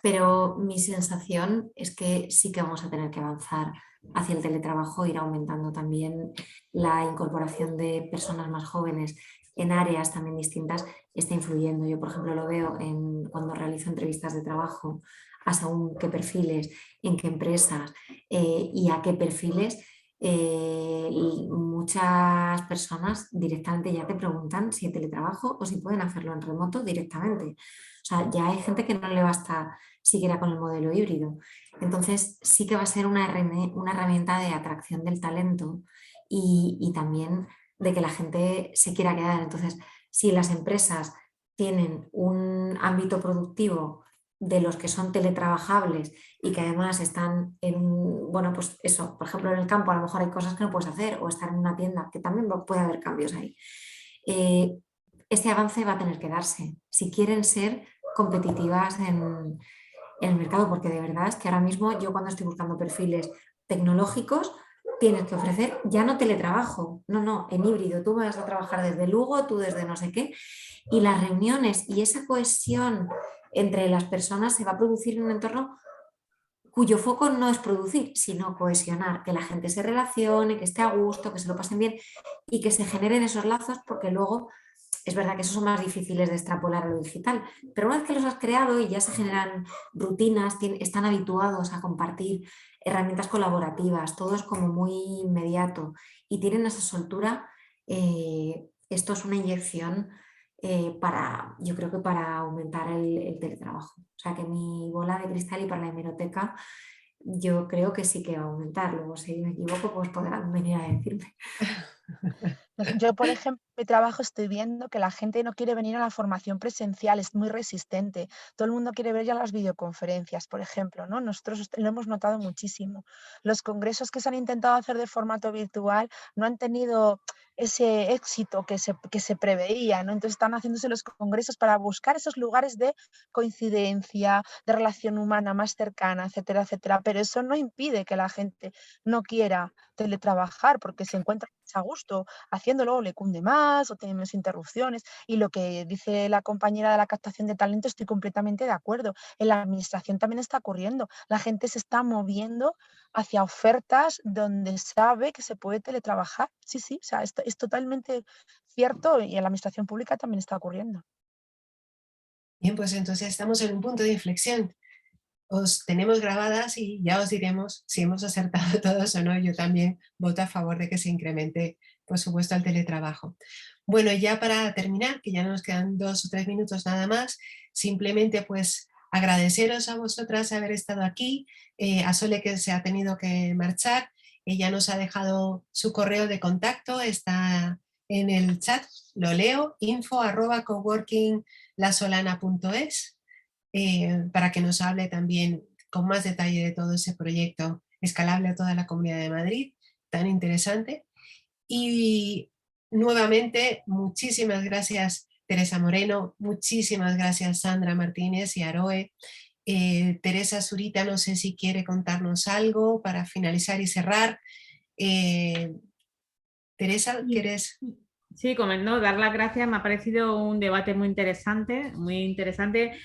B: pero mi sensación es que sí que vamos a tener que avanzar hacia el teletrabajo, ir aumentando también la incorporación de personas más jóvenes en áreas también distintas, está influyendo. Yo, por ejemplo, lo veo cuando realizo entrevistas de trabajo, a según qué perfiles, en qué empresas y a qué perfiles. Muchas personas directamente ya te preguntan si hay teletrabajo o si pueden hacerlo en remoto directamente. O sea, ya hay gente que no le basta siquiera con el modelo híbrido. Entonces sí que va a ser una herramienta de atracción del talento y también de que la gente se quiera quedar. Entonces, si las empresas tienen un ámbito productivo de los que son teletrabajables y que además están bueno, pues eso, por ejemplo, en el campo a lo mejor hay cosas que no puedes hacer o estar en una tienda, que también puede haber cambios ahí. Este avance va a tener que darse si quieren ser competitivas en el mercado, porque de verdad es que ahora mismo yo cuando estoy buscando perfiles tecnológicos tienes que ofrecer ya no teletrabajo, no, en híbrido, tú vas a trabajar desde Lugo, tú desde no sé qué, y las reuniones y esa cohesión entre las personas se va a producir en un entorno cuyo foco no es producir, sino cohesionar, que la gente se relacione, que esté a gusto, que se lo pasen bien y que se generen esos lazos, porque luego es verdad que esos son más difíciles de extrapolar a lo digital, pero una vez que los has creado y ya se generan rutinas, están habituados a compartir herramientas colaborativas, todo es como muy inmediato y tienen esa soltura, esto es una inyección yo creo que para aumentar el teletrabajo. O sea que mi bola de cristal y para la hemeroteca yo creo que sí que va a aumentar. Luego si me equivoco pues podrán venir a decirme.
C: Yo, por ejemplo, en mi trabajo estoy viendo que la gente no quiere venir a la formación presencial, es muy resistente. Todo el mundo quiere ver ya las videoconferencias, por ejemplo, ¿no? Nosotros lo hemos notado muchísimo. Los congresos que se han intentado hacer de formato virtual no han tenido ese éxito que se preveía, ¿no? Entonces están haciéndose los congresos para buscar esos lugares de coincidencia, de relación humana más cercana, etcétera, etcétera. Pero eso no impide que la gente no quiera teletrabajar porque se encuentra más a gusto haciéndolo, le cunde más o tiene menos interrupciones. Y lo que dice la compañera de la captación de talento, estoy completamente de acuerdo. En la administración también está ocurriendo. La gente se está moviendo hacia ofertas donde sabe que se puede teletrabajar. Sí, sí, o sea, esto es totalmente cierto y en la administración pública también está ocurriendo.
A: Bien, pues entonces estamos en un punto de inflexión. Os tenemos grabadas y ya os diremos si hemos acertado todos o no. Yo también voto a favor de que se incremente, por supuesto, el teletrabajo. Bueno, ya para terminar, que ya nos quedan 2 o 3 minutos nada más, simplemente pues agradeceros a vosotras haber estado aquí, a Sole que se ha tenido que marchar, ella nos ha dejado su correo de contacto, está en el chat, lo leo, info@coworkinglasolana.es. Para que nos hable también con más detalle de todo ese proyecto escalable a toda la Comunidad de Madrid, tan interesante. Y nuevamente, muchísimas gracias Teresa Moreno, muchísimas gracias Sandra Martínez y Aroe. Teresa Zurita, no sé si quiere contarnos algo para finalizar y cerrar. Teresa, ¿quieres?
D: Sí, dar las gracias, me ha parecido un debate muy interesante, muy interesante.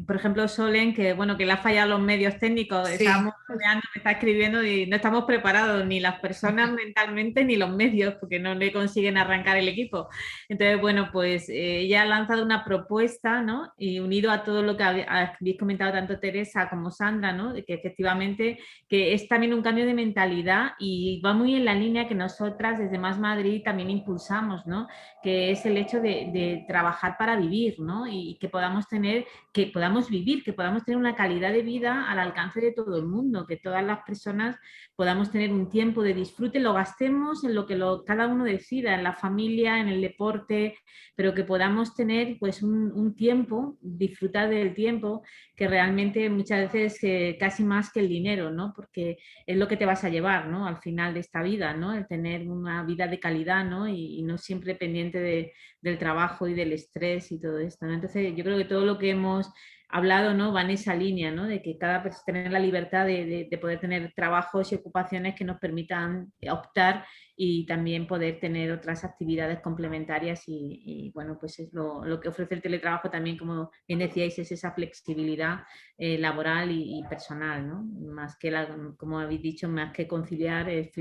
D: por ejemplo, Solen, que bueno, que le ha fallado los medios técnicos,
A: Sí.
D: estábamos planeando, me está escribiendo y no estamos preparados, ni las personas mentalmente, ni los medios, porque no le consiguen arrancar el equipo. Entonces, bueno, pues ella ha lanzado una propuesta, ¿no? Y unido a todo lo que habéis comentado tanto Teresa como Sandra, ¿no? De que efectivamente que es también un cambio de mentalidad y va muy en la línea que nosotras desde Más Madrid también impulsamos, ¿no? Que es el hecho de trabajar para vivir, ¿no? Y que podamos vivir, que podamos tener una calidad de vida al alcance de todo el mundo, que todas las personas podamos tener un tiempo de disfrute, lo gastemos en lo que cada uno decida, en la familia, en el deporte, pero que podamos tener pues un tiempo, disfrutar del tiempo, que realmente muchas veces casi más que el dinero, ¿no? Porque es lo que te vas a llevar, ¿no? Al final de esta vida, ¿no? El tener una vida de calidad, ¿no? Y no siempre pendiente del trabajo y del estrés y todo esto, ¿no? Entonces yo creo que todo lo que hemos hablado, ¿no? Va en esa línea, ¿no? De que cada persona tener la libertad de poder tener trabajos y ocupaciones que nos permitan optar y también poder tener otras actividades complementarias y bueno, pues es lo que ofrece el teletrabajo también, como bien decíais, es esa flexibilidad laboral y personal, ¿no? Más que, como habéis dicho, más que conciliar, es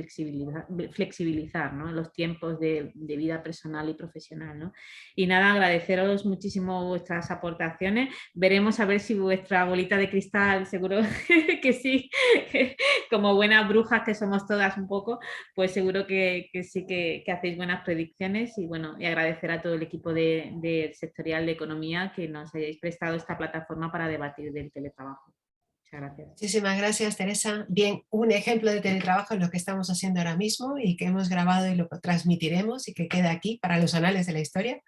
D: flexibilizar, ¿no? Los tiempos de vida personal y profesional, ¿no? Y nada, agradeceros muchísimo vuestras aportaciones. Veremos a ver si vuestra bolita de cristal, seguro que sí, como buenas brujas que somos todas un poco, pues seguro que sí que hacéis buenas predicciones y bueno, y agradecer a todo el equipo del sectorial de economía que nos hayáis prestado esta plataforma para debatir del teletrabajo. Muchas gracias.
A: Muchísimas gracias, Teresa. Bien, un ejemplo de teletrabajo es lo que estamos haciendo ahora mismo y que hemos grabado y lo transmitiremos y que queda aquí para los anales de la historia.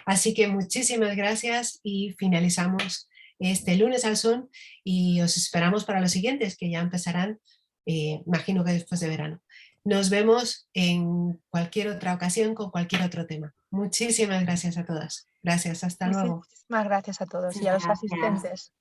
A: Así que muchísimas gracias y finalizamos este lunes al Zoom y os esperamos para los siguientes que ya empezarán, imagino que después de verano. Nos vemos en cualquier otra ocasión con cualquier otro tema. Muchísimas gracias a todas. Gracias, hasta luego.
C: Muchísimas gracias a todos y a los
B: Muchas gracias.
C: asistentes.